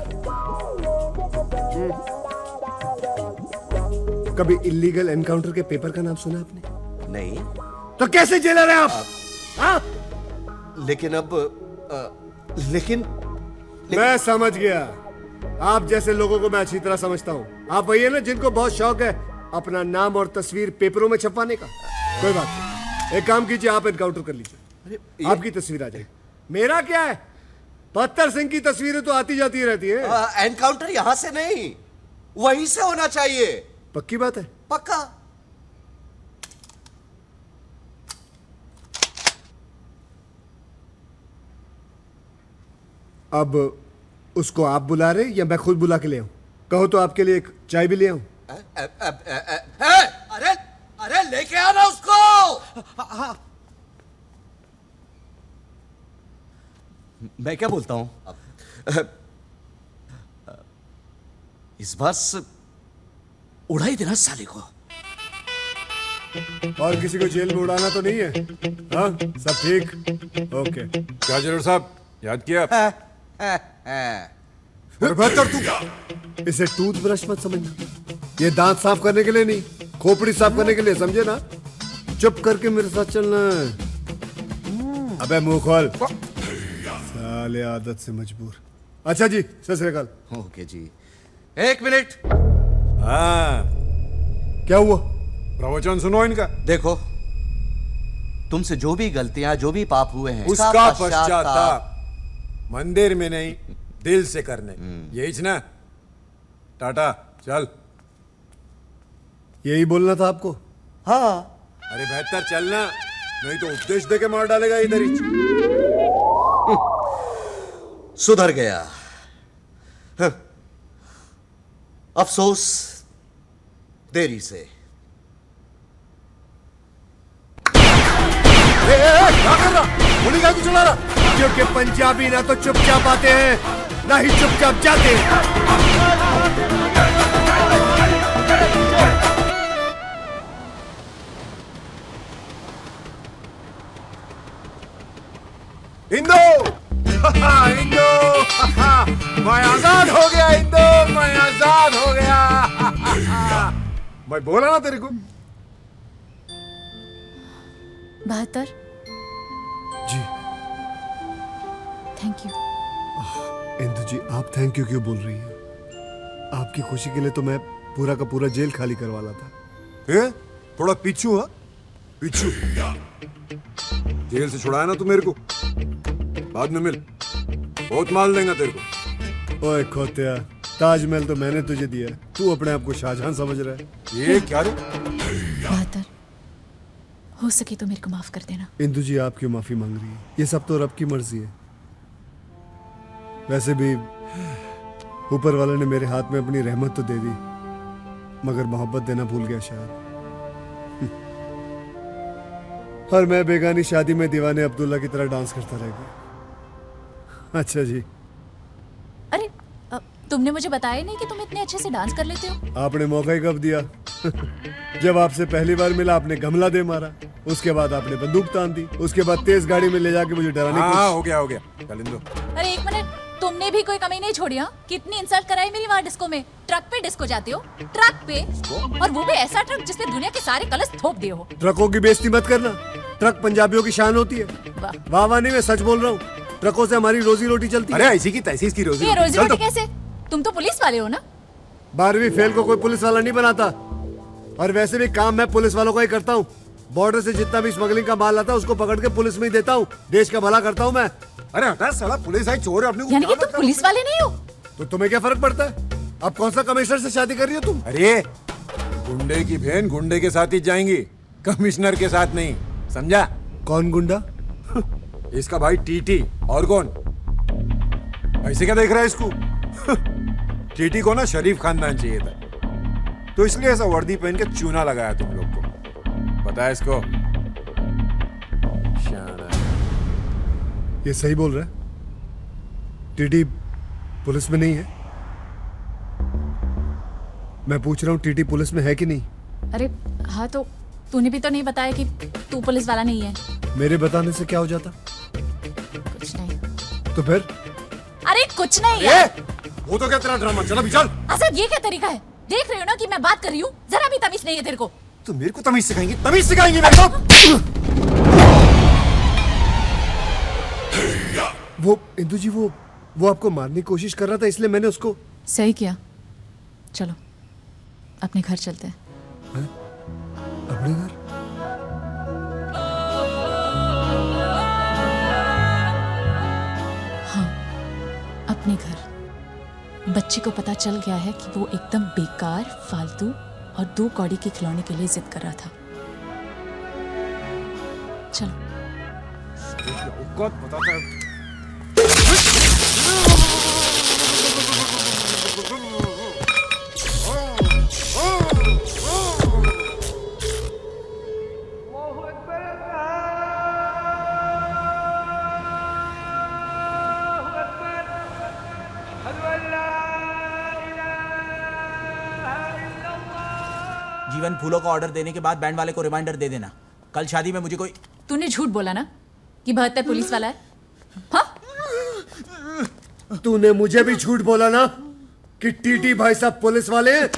कभी इलीगल एनकाउंटर के पेपर का नाम सुना आपने? नहीं। तो कैसे जेलर हैं आप? हाँ? लेकिन लेकिन मैं समझ गया, आप जैसे लोगों को मैं अच्छी तरह समझता हूँ। आप वही है ना जिनको बहुत शौक है अपना नाम और तस्वीर पेपरों में छपवाने का। कोई बात नहीं, एक काम कीजिए, आप एनकाउंटर कर लीजिए, आपकी तस्वीर आ जाएगी। मेरा क्या है, बहत्तर सिंह की तस्वीरें तो आती जाती रहती है। एनकाउंटर यहां से नहीं, वहीं से होना चाहिए। पक्की बात है? पक्का। अब उसको आप बुला रहे या मैं खुद बुला के ले आऊं? कहो तो आपके लिए एक चाय भी ले आऊं। अरे लेके आना उसको। मैं क्या बोलता हूं? इस बार उड़ा ही देना साले को। और किसी को जेल में उड़ाना तो नहीं है? हाँ, सब ठीक? ओके। क्या जरूर साहब, याद किया? और बेहतर तू इसे टूथब्रश मत समझना, ये दांत साफ करने के लिए नहीं, खोपड़ी साफ करने के लिए, समझे ना? चुप करके मेरे साथ चलना है। अबे मुंह खोल, साले आदत से मजबूर। अच्छा जी, सत श्री अकाल। ओके जी, एक मिनट। हाँ, क्या हुआ? प्रवचन सुनो इनका। देखो, तुमसे जो भी गलतियां, जो भी पाप हुए हैं, उसका पश्चाताप मंदिर में नहीं, दिल से करने, यही ना? टाटा, चल। यही बोलना था आपको? हाँ। अरे बेहतर चलना, नहीं तो उपदेश दे के मार डालेगा इधर ही। सुधर गया। अफसोस देरी से। क्या कर रहा? गोली क्या चला रहा? क्योंकि पंजाबी ना तो चुपचाप आते हैं, ना ही चुपचाप जाते हैं। इंदो, इंदो, मैं आजाद हो गया। इंदो, मैं आजाद हो गया। मैं बोला ना तेरे को। 72। जी। Thank you. इंदु जी, आप थैंक यू क्यों बोल रही हैं? आपकी खुशी के लिए तो मैं पूरा का पूरा जेल खाली करवा लाता। है? थोड़ा पीछू, हाँ? पीछू। जेल से छुड़ाया ना तू मेरे को, बाद में मिल, बहुत माल देगा तेरे को। ओए खोतिया, ताजमहल तो मैंने तुझे दिया, तू अपने आप को शाहजहां समझ रहा है। ये क्या रे? 72, हो सके तो मेरे को माफ कर देना। इंदु जी, आप क्यों माफी मांग रही है? ये सब तो रब की मर्जी है। वैसे भी ऊपर वाले ने मेरे हाथ में अपनी रहमत तो दे दी, मगर मोहब्बत देना भूल गया शायद। और मैं बेगानी शादी में दीवाने अब्दुल्ला की तरह डांस करता रह गया। अच्छा जी। अरे तुमने मुझे बताया नहीं कि तुम इतने अच्छे से डांस कर लेते हो। आपने मौका ही कब दिया? जब आपसे पहली बार मिला आपने गमला दे मारा, उसके बाद आपने बंदूक तान दी, उसके बाद तेज गाड़ी में ले जाके मुझे डराने की। हाँ, हो गया चल इंदो। अरे एक मिनट, तुमने भी कोई कमी नहीं छोड़ी? हाँ, कितनी इंसल्ट कराई मेरी वहाँ डिस्को में। ट्रक पे डिस्को जाते हो, ट्रक पे, और वो भी ऐसा ट्रक जिसने दुनिया के सारे कलश थोप दिए हो। ट्रकों की बेइज्जती मत करना, ट्रक पंजाबियों की शान होती है। वाह वाह नहीं, मैं सच बोल रहा हूँ, ट्रकों से हमारी रोजी रोटी चलती है। अरे ऐसी की तैसी इसकी रोजी रोटी कैसे? तुम तो पुलिस वाले हो ना? 12वीं फेल को कोई पुलिस वाला नहीं बनाता, और वैसे भी काम मैं पुलिस वालों का ही करता हूँ। बॉर्डर से जितना भी स्मगलिंग का माल आता है उसको पकड़ के पुलिस में ही देता हूँ, देश का भला करता हूँ मैं। अरे हटा साला, पुलिस आई चोर है अपने। यानी कि तुम पुलिस वाले नहीं हो? तो तुम्हें क्या फर्क पड़ता है? अब कौन सा कमिश्नर से शादी कर रही हो तुम? अरे गुंडे की बहन गुंडे के साथ ही जाएंगी, कमिश्नर के साथ नहीं, समझा? कौन गुंडा? इसका भाई टीटी। और कौन? ऐसे क्या देख रहा है इसको? टीटी को ना शरीफ खानदान चाहिए था, तो इसलिए ऐसा वर्दी पहन के चूना लगाया तुम लोग को। पता है इसको? ये सही बोल रहा है? टीटी पुलिस में नहीं है? मैं पूछ रहा हूँ, टीटी पुलिस में है कि नहीं? अरे हाँ, तो तूने भी तो नहीं बताया कि तू पुलिस वाला नहीं है। मेरे बताने से क्या हो जाता? कुछ नहीं। तो फिर? अरे कुछ नहीं यार। वो तो क्या तेरा ड्रामा, चल अभी चल। असद, ये क्या तरीका है? देख रहे हो ना कि मैं बात कर रही हूँ, जरा भी तमीज नहीं है तेरे को। तो मेरे को तमीज सिखाएंगी? तमीज सिखाएंगी मेरे को? वो इंदु जी, वो आपको मारने की कोशिश कर रहा था, इसलिए मैंने उसको। सही किया। चलो अपने घर चलते हैं। अपने घर? हाँ, अपने घर। बच्चे को पता चल गया है कि वो एकदम बेकार, फालतू और 2 कौड़ी के खिलौने के लिए जिद कर रहा था। चलो। जीवन, फूलों का ऑर्डर देने के बाद बैंड वाले को रिमाइंडर दे देना, कल शादी में मुझे कोई। तूने झूठ बोला ना कि 72 पुलिस वाला है? हाँ? तूने मुझे भी झूठ बोला ना कि टीटी भाई साहब पुलिस वाले हैं?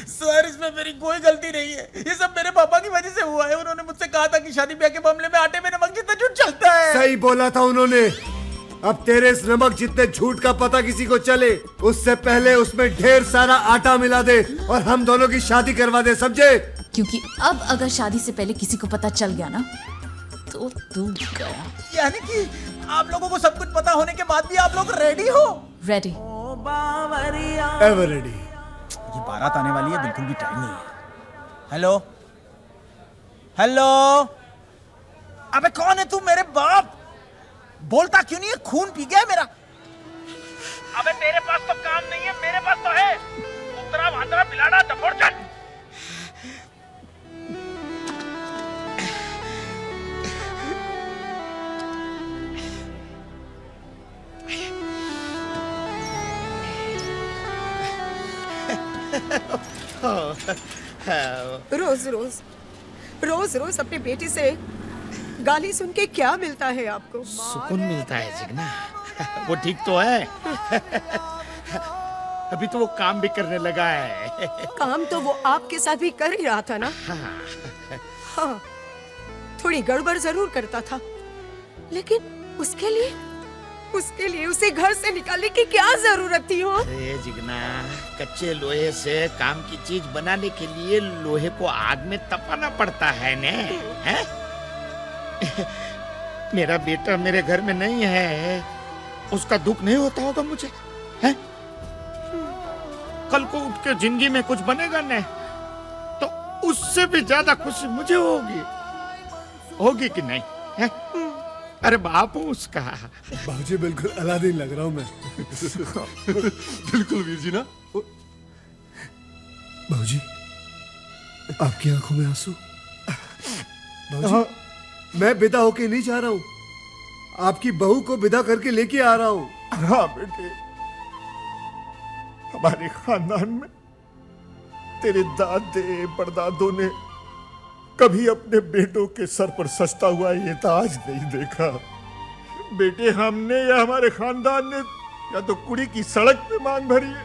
सर, इसमें मेरी कोई गलती नहीं है, ये सब मेरे पापा की वजह से हुआ है। उन्होंने मुझसे कहा था कि शादी ब्याह के मामले में आटे में नमक जितना झूठ चलता है। सही बोला था उन्होंने। अब तेरे इस नमक जितने झूठ का पता किसी को चले, उससे पहले उसमें ढेर सारा आटा मिला दे और हम दोनों की शादी करवा दे, समझे? क्योंकि अब अगर शादी से पहले किसी को पता चल गया ना तो तू गया। यानी कि आप लोगों को सब कुछ पता होने के बाद भी आप लोग रेडी हो? रेडी। Ever ready. ये बारात आने वाली है, बिल्कुल भी टाइम नहीं है। हेलो हेलो, अबे कौन है तू? मेरे बाप, बोलता क्यों नहीं है? खून पी गया है मेरा। अबे तेरे पास तो काम नहीं है, मेरे पास तो है। उत्तरा भाद्रा पिलाड़ा दफोड़चन। रोज रोज रोज रोज अपने बेटी से गाली सुन के क्या मिलता है आपको? सुकून मिलता है जिगना, वो ठीक तो है। अभी तो वो काम भी करने लगा है। काम तो वो आपके साथ भी कर ही रहा था ना। हाँ, थोड़ी गड़बड़ जरूर करता था, लेकिन उसके लिए उसे घर से निकालने की क्या जरूरत थी? हो अरे जिगना, कच्चे लोहे से काम की चीज बनाने के लिए लोहे को आग में तपाना पड़ता है ने, हैं? मेरा बेटा मेरे घर में नहीं है, उसका दुख नहीं होता होगा मुझे, हैं? कल को उठ के जिंदगी में कुछ बनेगा ने, तो उससे भी ज्यादा खुशी मुझे होगी कि नहीं, हैं? अरे बाप हूँ उसका। बाबूजी बिल्कुल अलादीन लग रहा हूँ मैं। बिल्कुल वीर जी ना। बाबूजी, आपकी आंखों में आंसू? बाबूजी, मैं विदा होके नहीं जा रहा हूँ, आपकी बहू को विदा करके लेके आ रहा हूँ। हाँ बेटे, हमारे खानदान में तेरे दादे परदादों ने कभी अपने बेटों के सर पर सजता हुआ ये ताज नहीं देखा। बेटे, हमने या हमारे खानदान ने या तो कुड़ी की सड़क पे मांग भरी है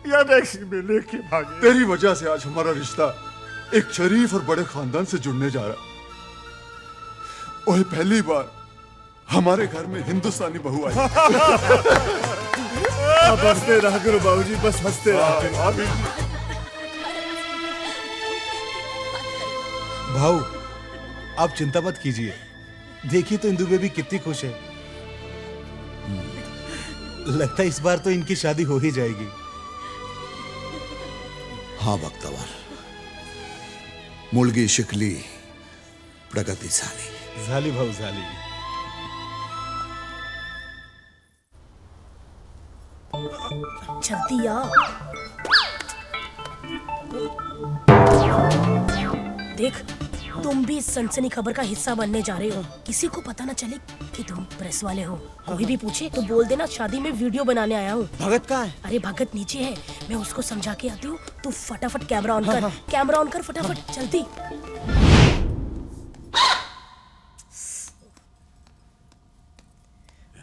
या टैक्सी में लेके भागे। तेरी वजह से आज हमारा रिश्ता एक शरीफ और बड़े खानदान से जुड़ने जा रहा। ओए, पहली बार हमारे घर में हिंदुस्तानी बहू आई। अब हंसते रहा करो बाबूजी, बस हंसते रहा करो। भाऊ, आप चिंता मत कीजिए, देखिए तो इंदु बेबी कितनी खुश है। लगता है इस बार तो इनकी शादी हो ही जाएगी। हाँ बख्तवर, मुलगी शिकली प्रगति झाली भाऊ झाली। जल्दी आ। देख, तुम भी इस सनसनी खबर का हिस्सा बनने जा रहे हो। किसी को पता ना चले कि तुम प्रेस वाले हो। कोई भी पूछे तो बोल देना शादी में वीडियो बनाने आया हूँ। भगत कहाँ है? अरे भगत नीचे है, मैं उसको समझा के आती हूँ। तू फटाफट कैमरा ऑन कर। कैमरा ऑन कर फटाफट, जल्दी।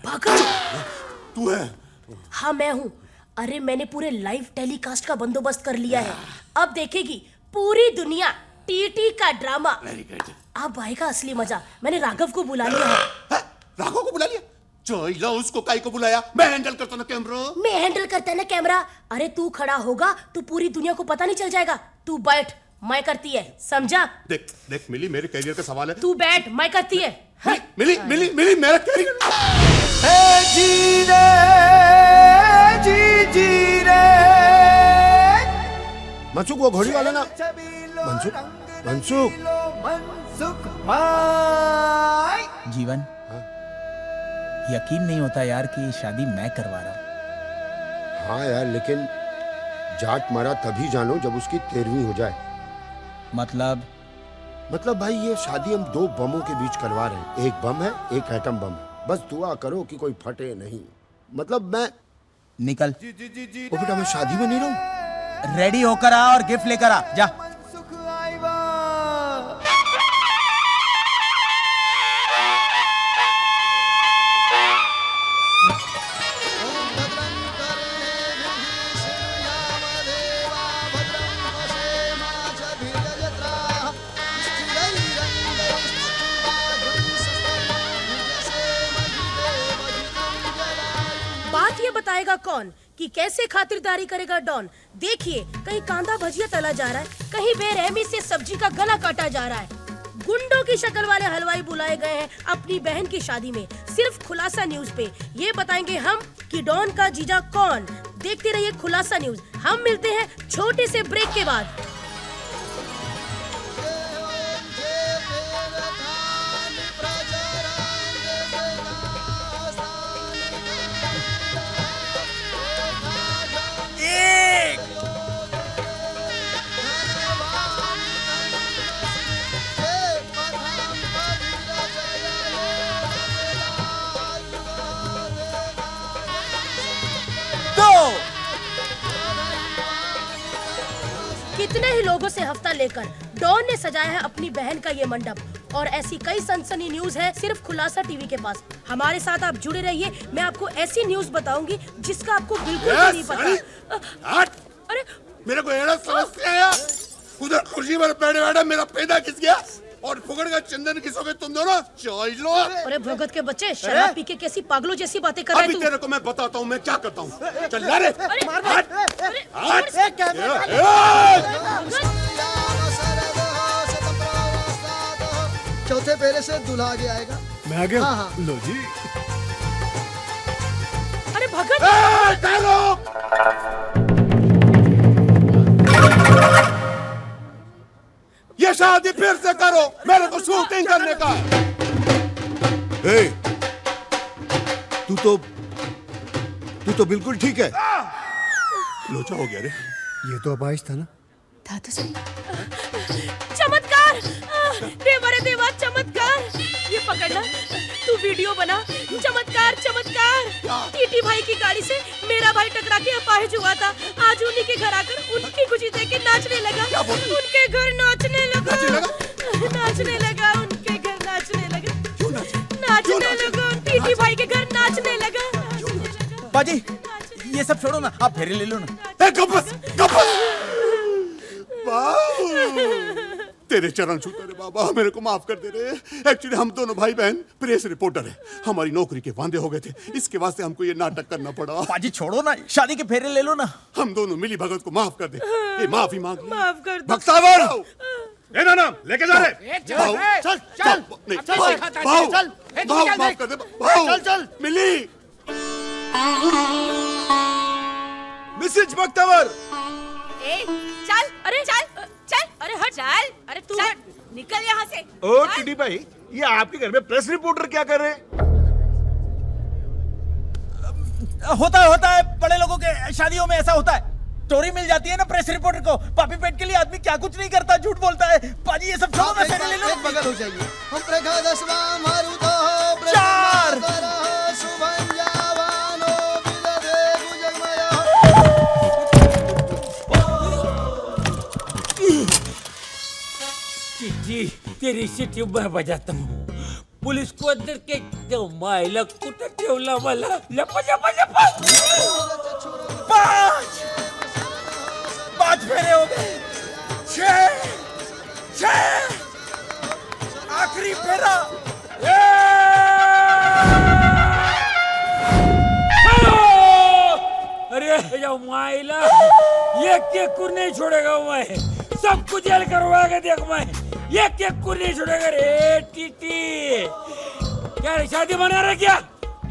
भगत, तू है? हाँ मैं हूँ। अरे मैंने पूरे लाइव टेलीकास्ट का बंदोबस्त कर लिया है। अब देखेगी पूरी दुनिया टीटी का ड्रामा। अब आएगा असली मजा। मैंने राघव को बुला लिया है। राघव को बुला लिया? चलो, उसको काई को बुलाया? मैं हैंडल करता ना कैमरा। मैं हैंडल करता ना कैमरा। अरे तू खड़ा होगा तो पूरी दुनिया को पता नहीं चल जाएगा। तू बैठ, मैं करती है, समझा? देख देख मिली, मेरे करियर का सवाल है। तू बैठ, मैं करती है। मिली मिली मिली, मेरा करियर। जी रे मनसुख, वो घोड़ी वाला ना। मनसुख, मनसुख। जीवन, यकीन नहीं होता यार कि ये शादी मैं करवा रहा हूँ। हाँ यार, लेकिन जाट मारा तभी जानो जब उसकी 13वीं हो जाए। मतलब भाई, ये शादी हम 2 बमों के बीच करवा रहे हैं। एक बम है, एक एटम बम है। बस दुआ करो कि कोई फटे नहीं। मतलब मैं निकल। ओ बेटा, मैं शादी में नहीं रहूं। रेडी होकर आ और गिफ्ट लेकर आ जा। बात ये बताएगा कौन कि कैसे खातिरदारी करेगा डॉन। देखिए, कहीं कांदा भजिया तला जा रहा है, कहीं बेरहमी से सब्जी का गला काटा जा रहा है। गुंडों की शक्ल वाले हलवाई बुलाए गए हैं अपनी बहन की शादी में। सिर्फ खुलासा न्यूज पे ये बताएंगे हम कि डॉन का जीजा कौन। देखते रहिए खुलासा न्यूज। हम मिलते हैं छोटे से ब्रेक के बाद। कितने ही लोगों से हफ्ता लेकर डॉन ने सजाया है अपनी बहन का ये मंडप। और ऐसी कई सनसनी न्यूज है सिर्फ खुलासा टीवी के पास। हमारे साथ आप जुड़े रहिए। मैं आपको ऐसी न्यूज बताऊंगी जिसका आपको बिल्कुल भी नहीं पता। अरे मेरे को एड़ा समझ आया। उधर कुर्सी पर बैठे बैठे मेरा पैदा किस गया और फुकड़ का चंदन किसोगे तुम दोनों? चल लो। अरे भगत के बच्चे, शराब पी के कैसी पागलों जैसी बातें कर रहे हैं अभी तू? तेरे को मैं बताता हूँ मैं क्या करता हूँ। चल ला रे। चौथे फेरे से दूल्हा आगे आएगा। मैं आ गया। हाँ। लो जी। अरे भगत, ये शादी फिर से करो, मेरे को शूटिंग करने का। हे, तू तो बिल्कुल ठीक है। लोचा हो गया रे। ये तो अपाइश था ना। था तो सही। चमत्कार! देवा रे देवा, चमत्कार! ये पकड़ना, तू वीडियो बना। चमत्कार चमत्कार! टीटी भाई की गाड़ी से मेरा भाई टकरा के अपाहिज हुआ था। आज उन्हीं के घर आकर उनकी खुशी देख के नाचने लगा। उनके घर नाचने लगा। नाचने लगा उनके घर नाचने लगा। टीटी भाई के घर नाचने लगा। बाजी, ये सब छोड़ो ना, आप फेरे ले लो ना। तेरे चरण छूते रे बाबा, मेरे को माफ कर दे रे। एक्चुअली हम दोनों भाई बहन प्रेस रिपोर्टर है। हमारी नौकरी के वादे हो गए थे, इसके वास्ते हमको ये नाटक करना पड़ा। बाजी छोड़ो ना, शादी के फेरे ले लो ना। हम दोनों मिली भगत को माफ कर दे। ये माफी मांग ली। माफ कर दो। भक्तावर ए ना नाम लेके जा रे। चल चल चल भाव माफ कर दे। भाव चल मिली। मिसेज भक्तावर, चल, अरे चल, अरे हट, चल, अरे तू हट, निकल यहाँ से। ओ टीटी भाई, ये आपके घर में प्रेस रिपोर्टर क्या कर रहे हैं? होता है बड़े लोगों के शादियों में ऐसा होता है। स्टोरी मिल जाती है ना प्रेस रिपोर्टर को। पापी पेट के लिए आदमी क्या कुछ नहीं करता, झूठ बोलता है। पाजी ये सब छोड़ो ना, फेरे ले लो। बगल हो जाइए। हम प्रकाशवा मारुतो चार। चिट्ठी तेरी चिट्ठी मैं बजाता हूँ। पुलिस को अंदर के मायला कुठं ठेवला मला? लपा लपा लपा। पांच फेरे हो गए। छह आखिरी फेरा। अरे जाओ मायला, एक को नहीं छोड़ेगा मैं। सबको जेल करवाएगा देख मैं। एक को नहीं छोड़ेगा रे टीटी। क्या रे, शादी मना रहा क्या?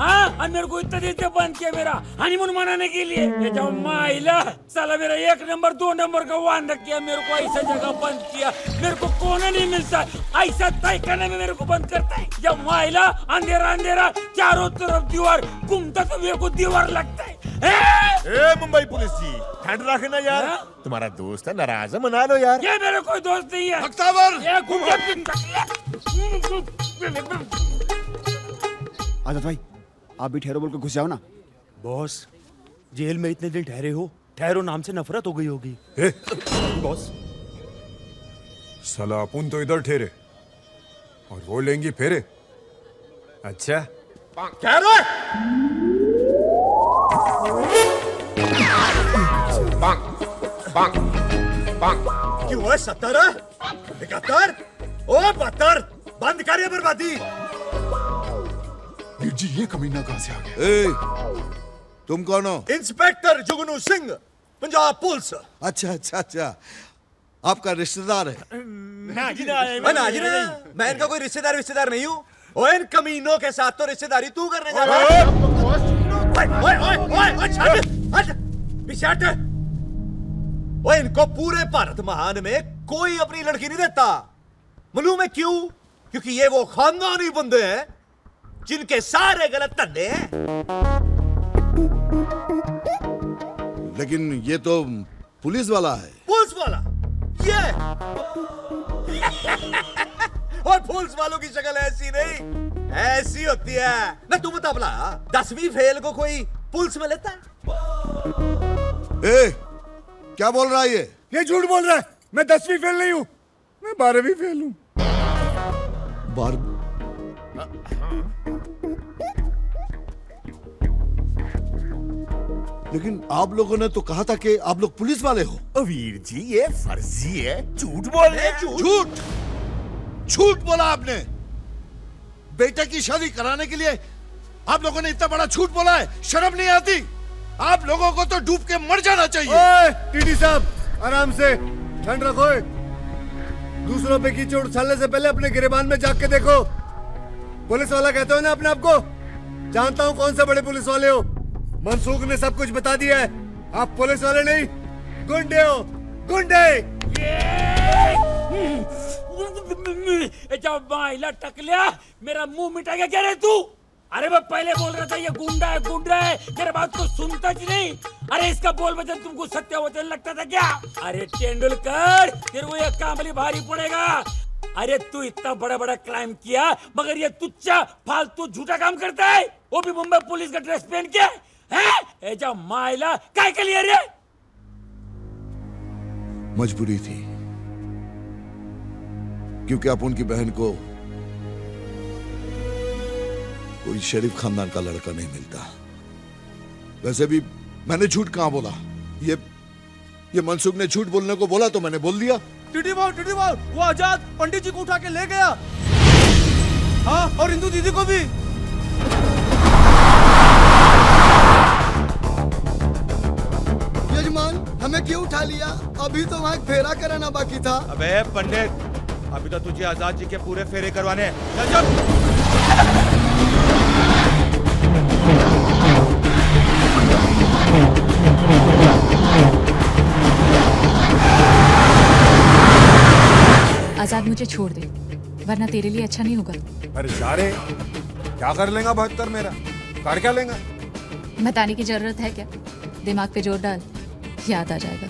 हाँ, और मेरे को इतना देर से बंद किया मेरा हनीमून मनाने के लिए। ये जाओ माइला, साला मेरा 1 नंबर 2 नंबर का वादा किया, मेरे को ऐसा जगह बंद किया। मेरे को कोना नहीं मिलता, ऐसा तय करने में मेरे को बंद करता है। जब माइला अंधेरा अंधेरा, चारों तरफ दीवार, घूमता तो मेरे को दीवार लगता है। ए मुंबई पुलिस जी, ठंड रखना यार। तुम्हारा दोस्त है, नाराज है, मना लो यार। ये मेरे कोई दोस्त नहीं है। आजाद भाई, आप भी ठहरो बोल के घुस जाओ ना। बॉस, जेल में इतने दिन ठहरे हो, ठहरो नाम से नफरत हो गई होगी। बॉस साला अपन तो इधर ठहरे और वो लेंगी फेरे। अच्छा क्या रो? क्यों है 70 71 ओ 72 बंद कर ये बर्बादी। वीर जी ये कमीना कहां से आ गया? ए, तुम कौन हो? इंस्पेक्टर जुगनू सिंह, पंजाब पुलिस। अच्छा अच्छा अच्छा, आपका रिश्तेदार है? ना जी ना, मैं इनका कोई रिश्तेदार नहीं हूँ। ओए इन कमीनों के साथ तो रिश्तेदारी तू करने जा रहा है। पीछे हट। ओए इनको पूरे भारत महान में कोई अपनी लड़की नहीं देता। मालूम है क्यों? क्योंकि ये वो खानदानी बंदे हैं जिनके सारे गलत धंधे हैं। लेकिन ये तो पुलिस वाला है। पुलिस वाला ये और पुलिस वालों की शक्ल ऐसी नहीं, ऐसी होती है ना। तू बता भला 10वीं फेल को कोई पुलिस में लेता है? ए, क्या बोल रहा है ये झूठ बोल रहा है। मैं 10वीं फेल नहीं हूं, मैं 12वीं फेल हूं। 12? लेकिन आप लोगों ने तो कहा था कि आप लोग पुलिस वाले हो। वीर जी ये फर्जी है, झूठ बोल रहे हैं। झूठ झूठ बोला आपने। बेटे की शादी कराने के लिए आप लोगों ने इतना बड़ा झूठ बोला है, शर्म नहीं आती? आप लोगों को तो डूब के मर जाना चाहिए। ओए टीटी साहब, आराम से, ठंड रखो। दूसरों पे कीचड़ उछालने से पहले अपने गिरेबान में जाग के देखो। पुलिस वाला कहते हो ना अपने आप को? जानता हूँ कौन से बड़े पुलिस वाले हो। मनसूख ने सब कुछ बता दिया है। आप पुलिस वाले नहीं, गुंडे हो, गुंडे। जब माइला टकलिया मेरा मुंह मिटा के क्या रे तू? अरे मैं पहले बोल रहा था ये गुंडा है, मेरे बात को सुनता ही नहीं। अरे इसका बोल वचन तुमको सत्य वचन लगता था क्या? अरे तेंदुलकर तेरे को ये कामली भारी पड़ेगा। अरे तू इतना बड़ा बड़ा क्राइम किया मगर ये तुच्चा फालतू झूठा काम करता है, वो भी मुंबई पुलिस का ड्रेस पहन के है? जा माइला काय के लिए रे? मजबूरी थी, क्योंकि आप उनकी बहन को कोई शरीफ खानदान का लड़का नहीं मिलता। वैसे भी मैंने झूठ कहां बोला? ये मनसूख ने झूठ बोलने को बोला तो मैंने बोल दिया। टीटी बाबू, वो आजाद पंडित जी को उठा के ले गया। हाँ, और इंदू दीदी को भी। यजमान, हमें क्यों उठा लिया? अभी तो वहाँ एक फेरा कराना बाकी था। अबे पंडित, अभी तो तुझे आजाद जी के पूरे फेरे करवाने हैं। चल आजाद मुझे छोड़ दे, वरना तेरे लिए अच्छा नहीं होगा। अरे जा रे, क्या कर लेगा 72 मेरा? कर क्या लेगा? बताने की जरूरत है क्या? दिमाग पे जोर डाल, याद आ जाएगा।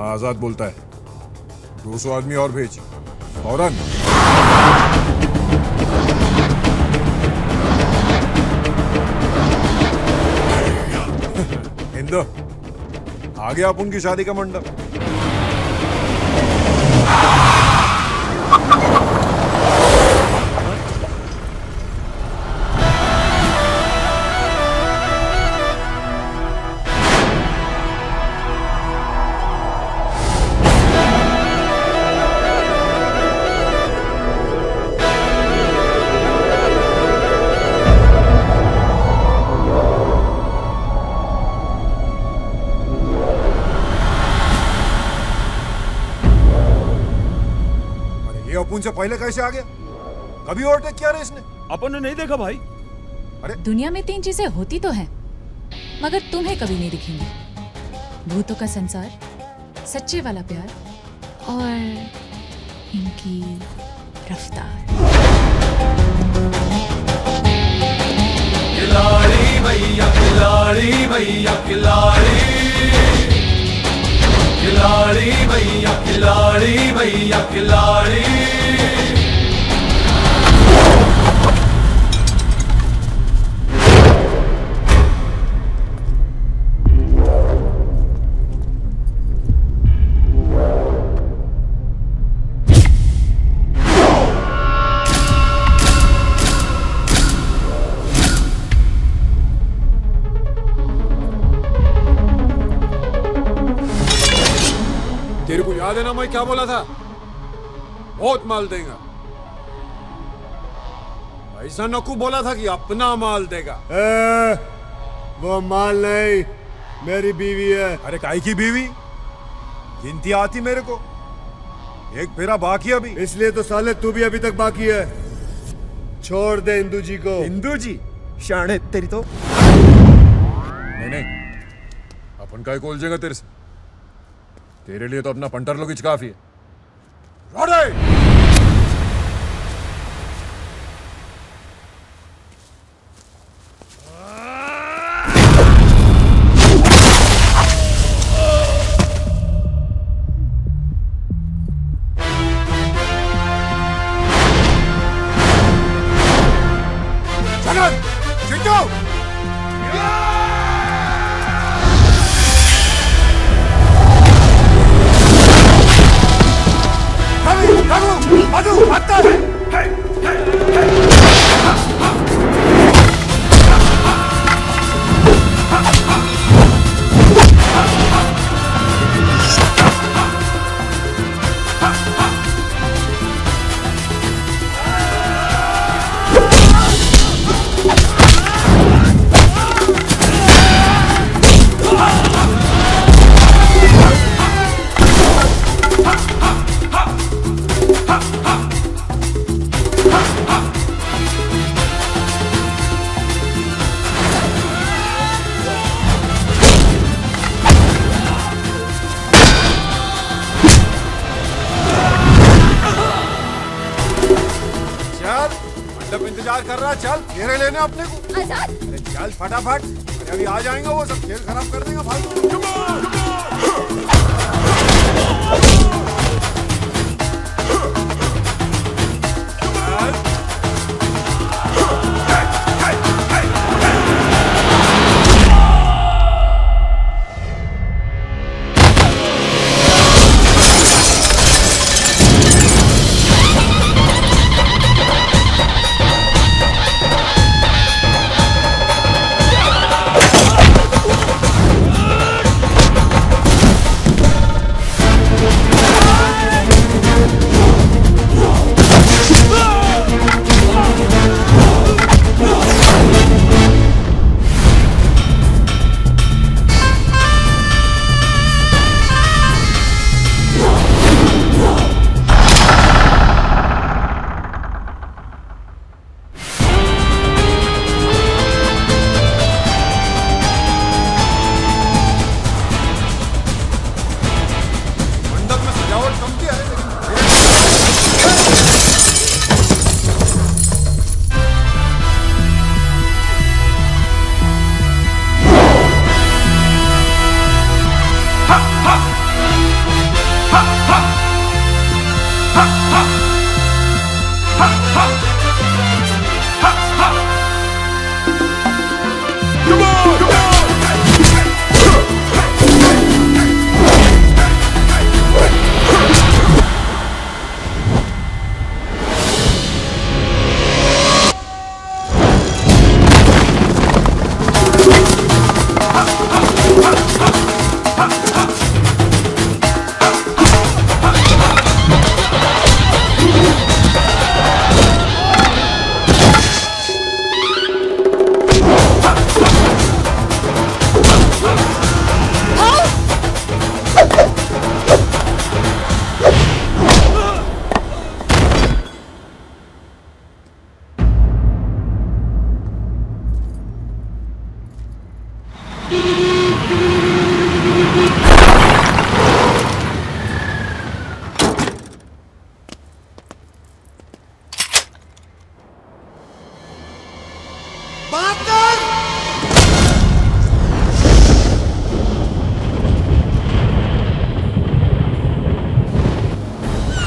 आजाद बोलता है 200 आदमी और भेज फौरन। इंदो आ गया अपन की शादी का मंडप। अपन से पहले कैसे आ गया? कभी ओवरटेक किया रे इसने? अपन ने नहीं देखा भाई। अरे दुनिया में 3 चीजें होती तो हैं, मगर तुम्हें कभी नहीं दिखेंगी। भूतों का संसार, सच्चे वाला प्यार और इनकी रफ्तार। खिलाड़ी भैया, खिलाड़ी भैया, खिलाड़ी, खिलाड़ी भैया, खिलाड़ी भैया, खिलाड़ी। याद है ना मैं क्या बोला था? बहुत माल देगा। ऐसा नकू बोला था कि अपना माल देगा। वो माल नहीं, मेरी बीवी है। अरे काई की बीवी? गिनती आती मेरे को, एक फेरा बाकी अभी। इसलिए तो साले तू भी अभी तक बाकी है। छोड़ दे इंदू जी को। इंदू जी शाणे तेरी तो। नहीं नहीं, अपन का कोल जाएगा तेरे से। तेरे लिए तो अपना पंटर लोग काफी है। रोडे! इंतजार कर रहा, चल घेरे लेने अपने को। आजाद, अरे चल फटाफट, अरे अभी आ जाएंगे वो सब, खेल खराब कर देगा फालतू।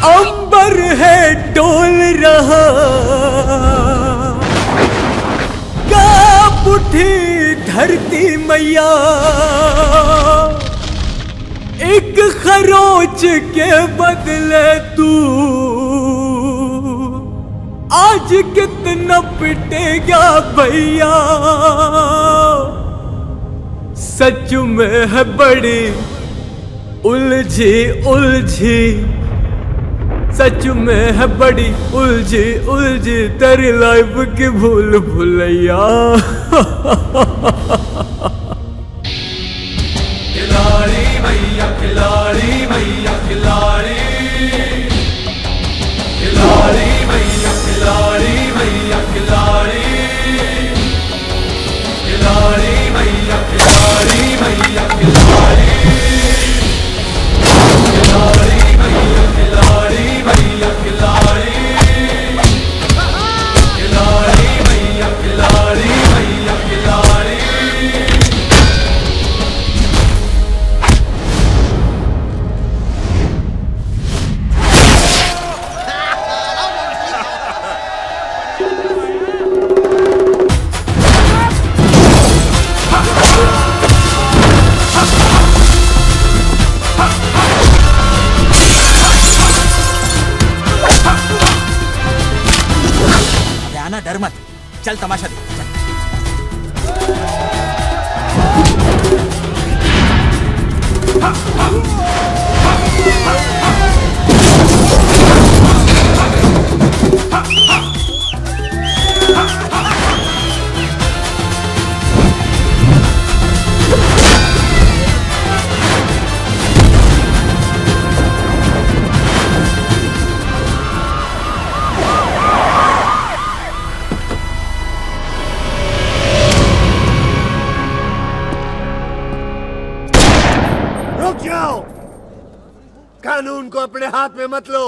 अंबर है डोल रहा, कांप उठी धरती मैया, एक खरोच के बदले तू आज कितना पिटेगा भैया। सच में है बड़ी उलझी उलझी सच में है बड़ी उलझी उलझी तेरी लाइफ की भूल भुलैया। खिलाड़ी भैया खिलाड़ी भैया खिलाड़ी खिलाड़ी भैया खिलाड़ी भैया खिलाड़ी खिलाड़ी भैया खिलाड़ी भैया खिलाड़ी खिलाड़ी भैया खिलाड़ी भैया खिलाड़ी खिलाड़ी भैया खिलाड़ी भैया खिलाड़ी। आना डर मत, चल तमाशा देख। रुक जाओ, कानून को अपने हाथ में मत लो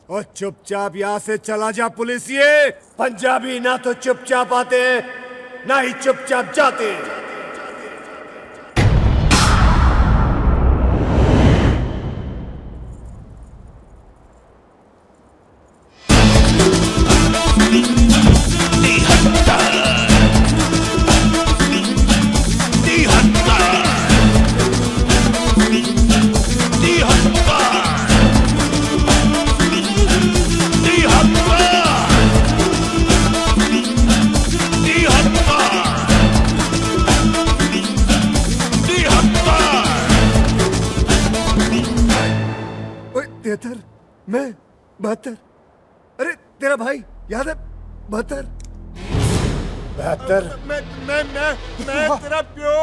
और चुपचाप यहाँ से चला जा। पुलिसिए, पंजाबी ना तो चुपचाप आते हैं ना ही चुपचाप जाते हैं। तिहत्तर, मैं 72। अरे तेरा भाई याद है? 72 मैं तेरा प्यो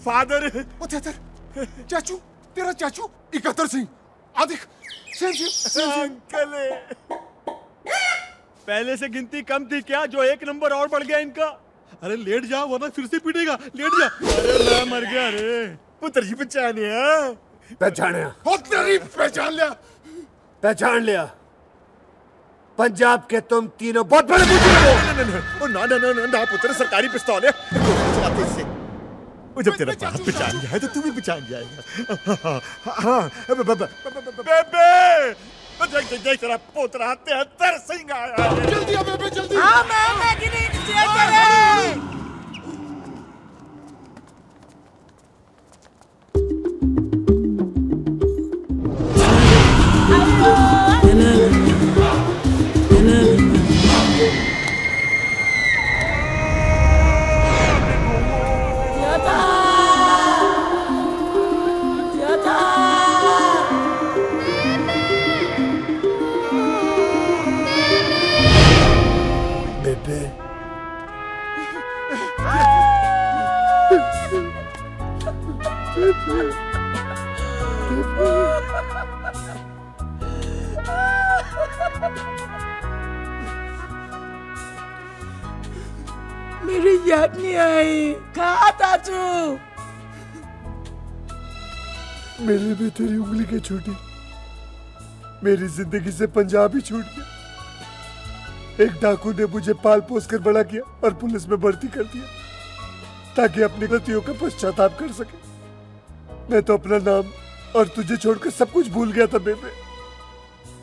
फादर। ओ तिहत्तर, चाचू, तेरा चाचू 71 सिंह। आदिक अंकल पहले से गिनती कम थी क्या जो एक नंबर और बढ़ गया इनका? अरे लेट जा वरना फिर से पीटेगा, लेट जा। अरे मैं मर गया रे। पुत्र जी पहचान लिया। पंजाब के तुम तीनों बहुत बड़े बुजुर्ग हो। ना पुत्र, सरकारी पिस्तौल है। चलाते इससे। वो जब तेरा बाप पहचान जाए तो तू भी पहचान जाएगा। बेबे, देख तेरा पोतरा 73 सिंह आया। जल्दी आ बेबे, जल्दी। हाँ मैं गिनी मेरी याद नहीं आई। कहा चाचू? मेरे में तेरी उंगली के छूटी, मेरी जिंदगी से पंजाब ही छूट गया। एक डाकू ने मुझे पाल पोस कर बड़ा किया और पुलिस में भर्ती कर दिया ताकि अपनी गलतियों का पश्चाताप कर सके। मैं तो अपना नाम और तुझे छोड़कर सब कुछ भूल गया था बेबे,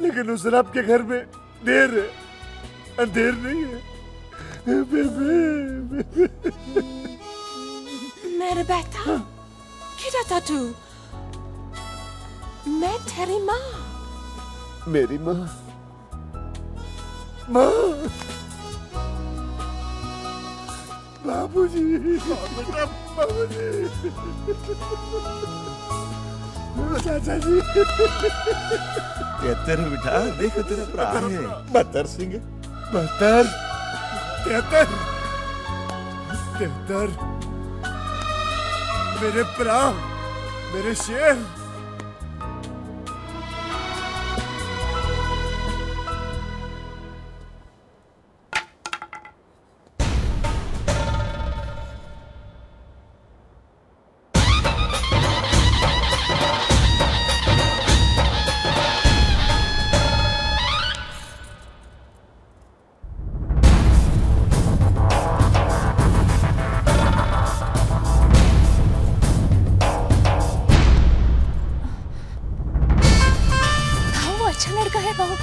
लेकिन उस रब के घर में देर है, अंधेर नहीं है बेबे। मेरे बेटा, किधर था तू? मैं तेरी माँ। मेरी माँ? माँ? बाबूजी, बेटा बाबूजी। चाचा जी तेतर बेटा देखो तेरा भरा है बहत्तर सिंह बहत्तर तेहत्तर तेहत्तर मेरे भरा मेरे शेर अच्छा लड़का है बाबू।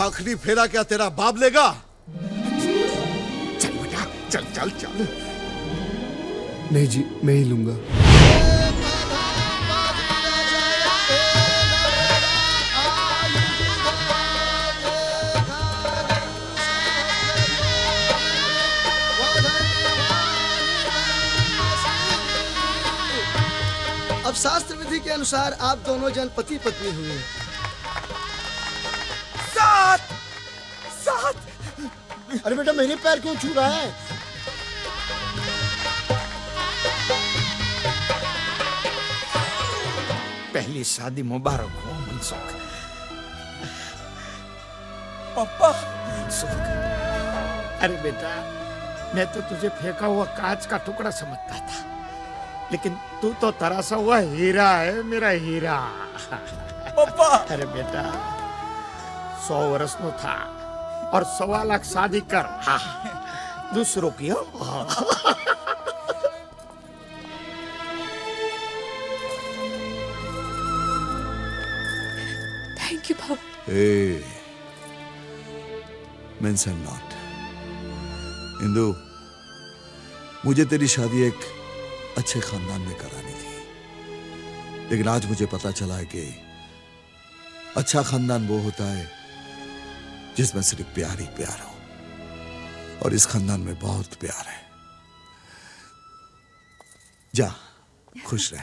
आखिरी फेरा क्या तेरा बाप लेगा? चल बेटा चल चल चल। नहीं जी मैं ही लूंगा। अब शास्त्र विधि के अनुसार आप दोनों जन पति पत्नी हुए। साथ साथ। अरे बेटा मेरे पैर क्यों छू रहा है? पहली शादी मुबारक हो मनसुख। पापा मनसुख। अरे बेटा मैं तो तुझे फेंका हुआ कांच का टुकड़ा समझता था, लेकिन तू तो तरासा हुआ हीरा है, मेरा हीरा। पापा अरे बेटा 100 वर्ष नो था और 1.25 लाख शादी कर। हाँ दूसरों की हो। Thank you Babu. Hey, means I'm not. Indu, मुझे तेरी शादी एक अच्छे खानदान में करानी थी, लेकिन आज मुझे पता चला है कि अच्छा खानदान वो होता है जिसमें सिर्फ प्यार ही प्यार हो, और इस खानदान में बहुत प्यार है। जा खुश रह।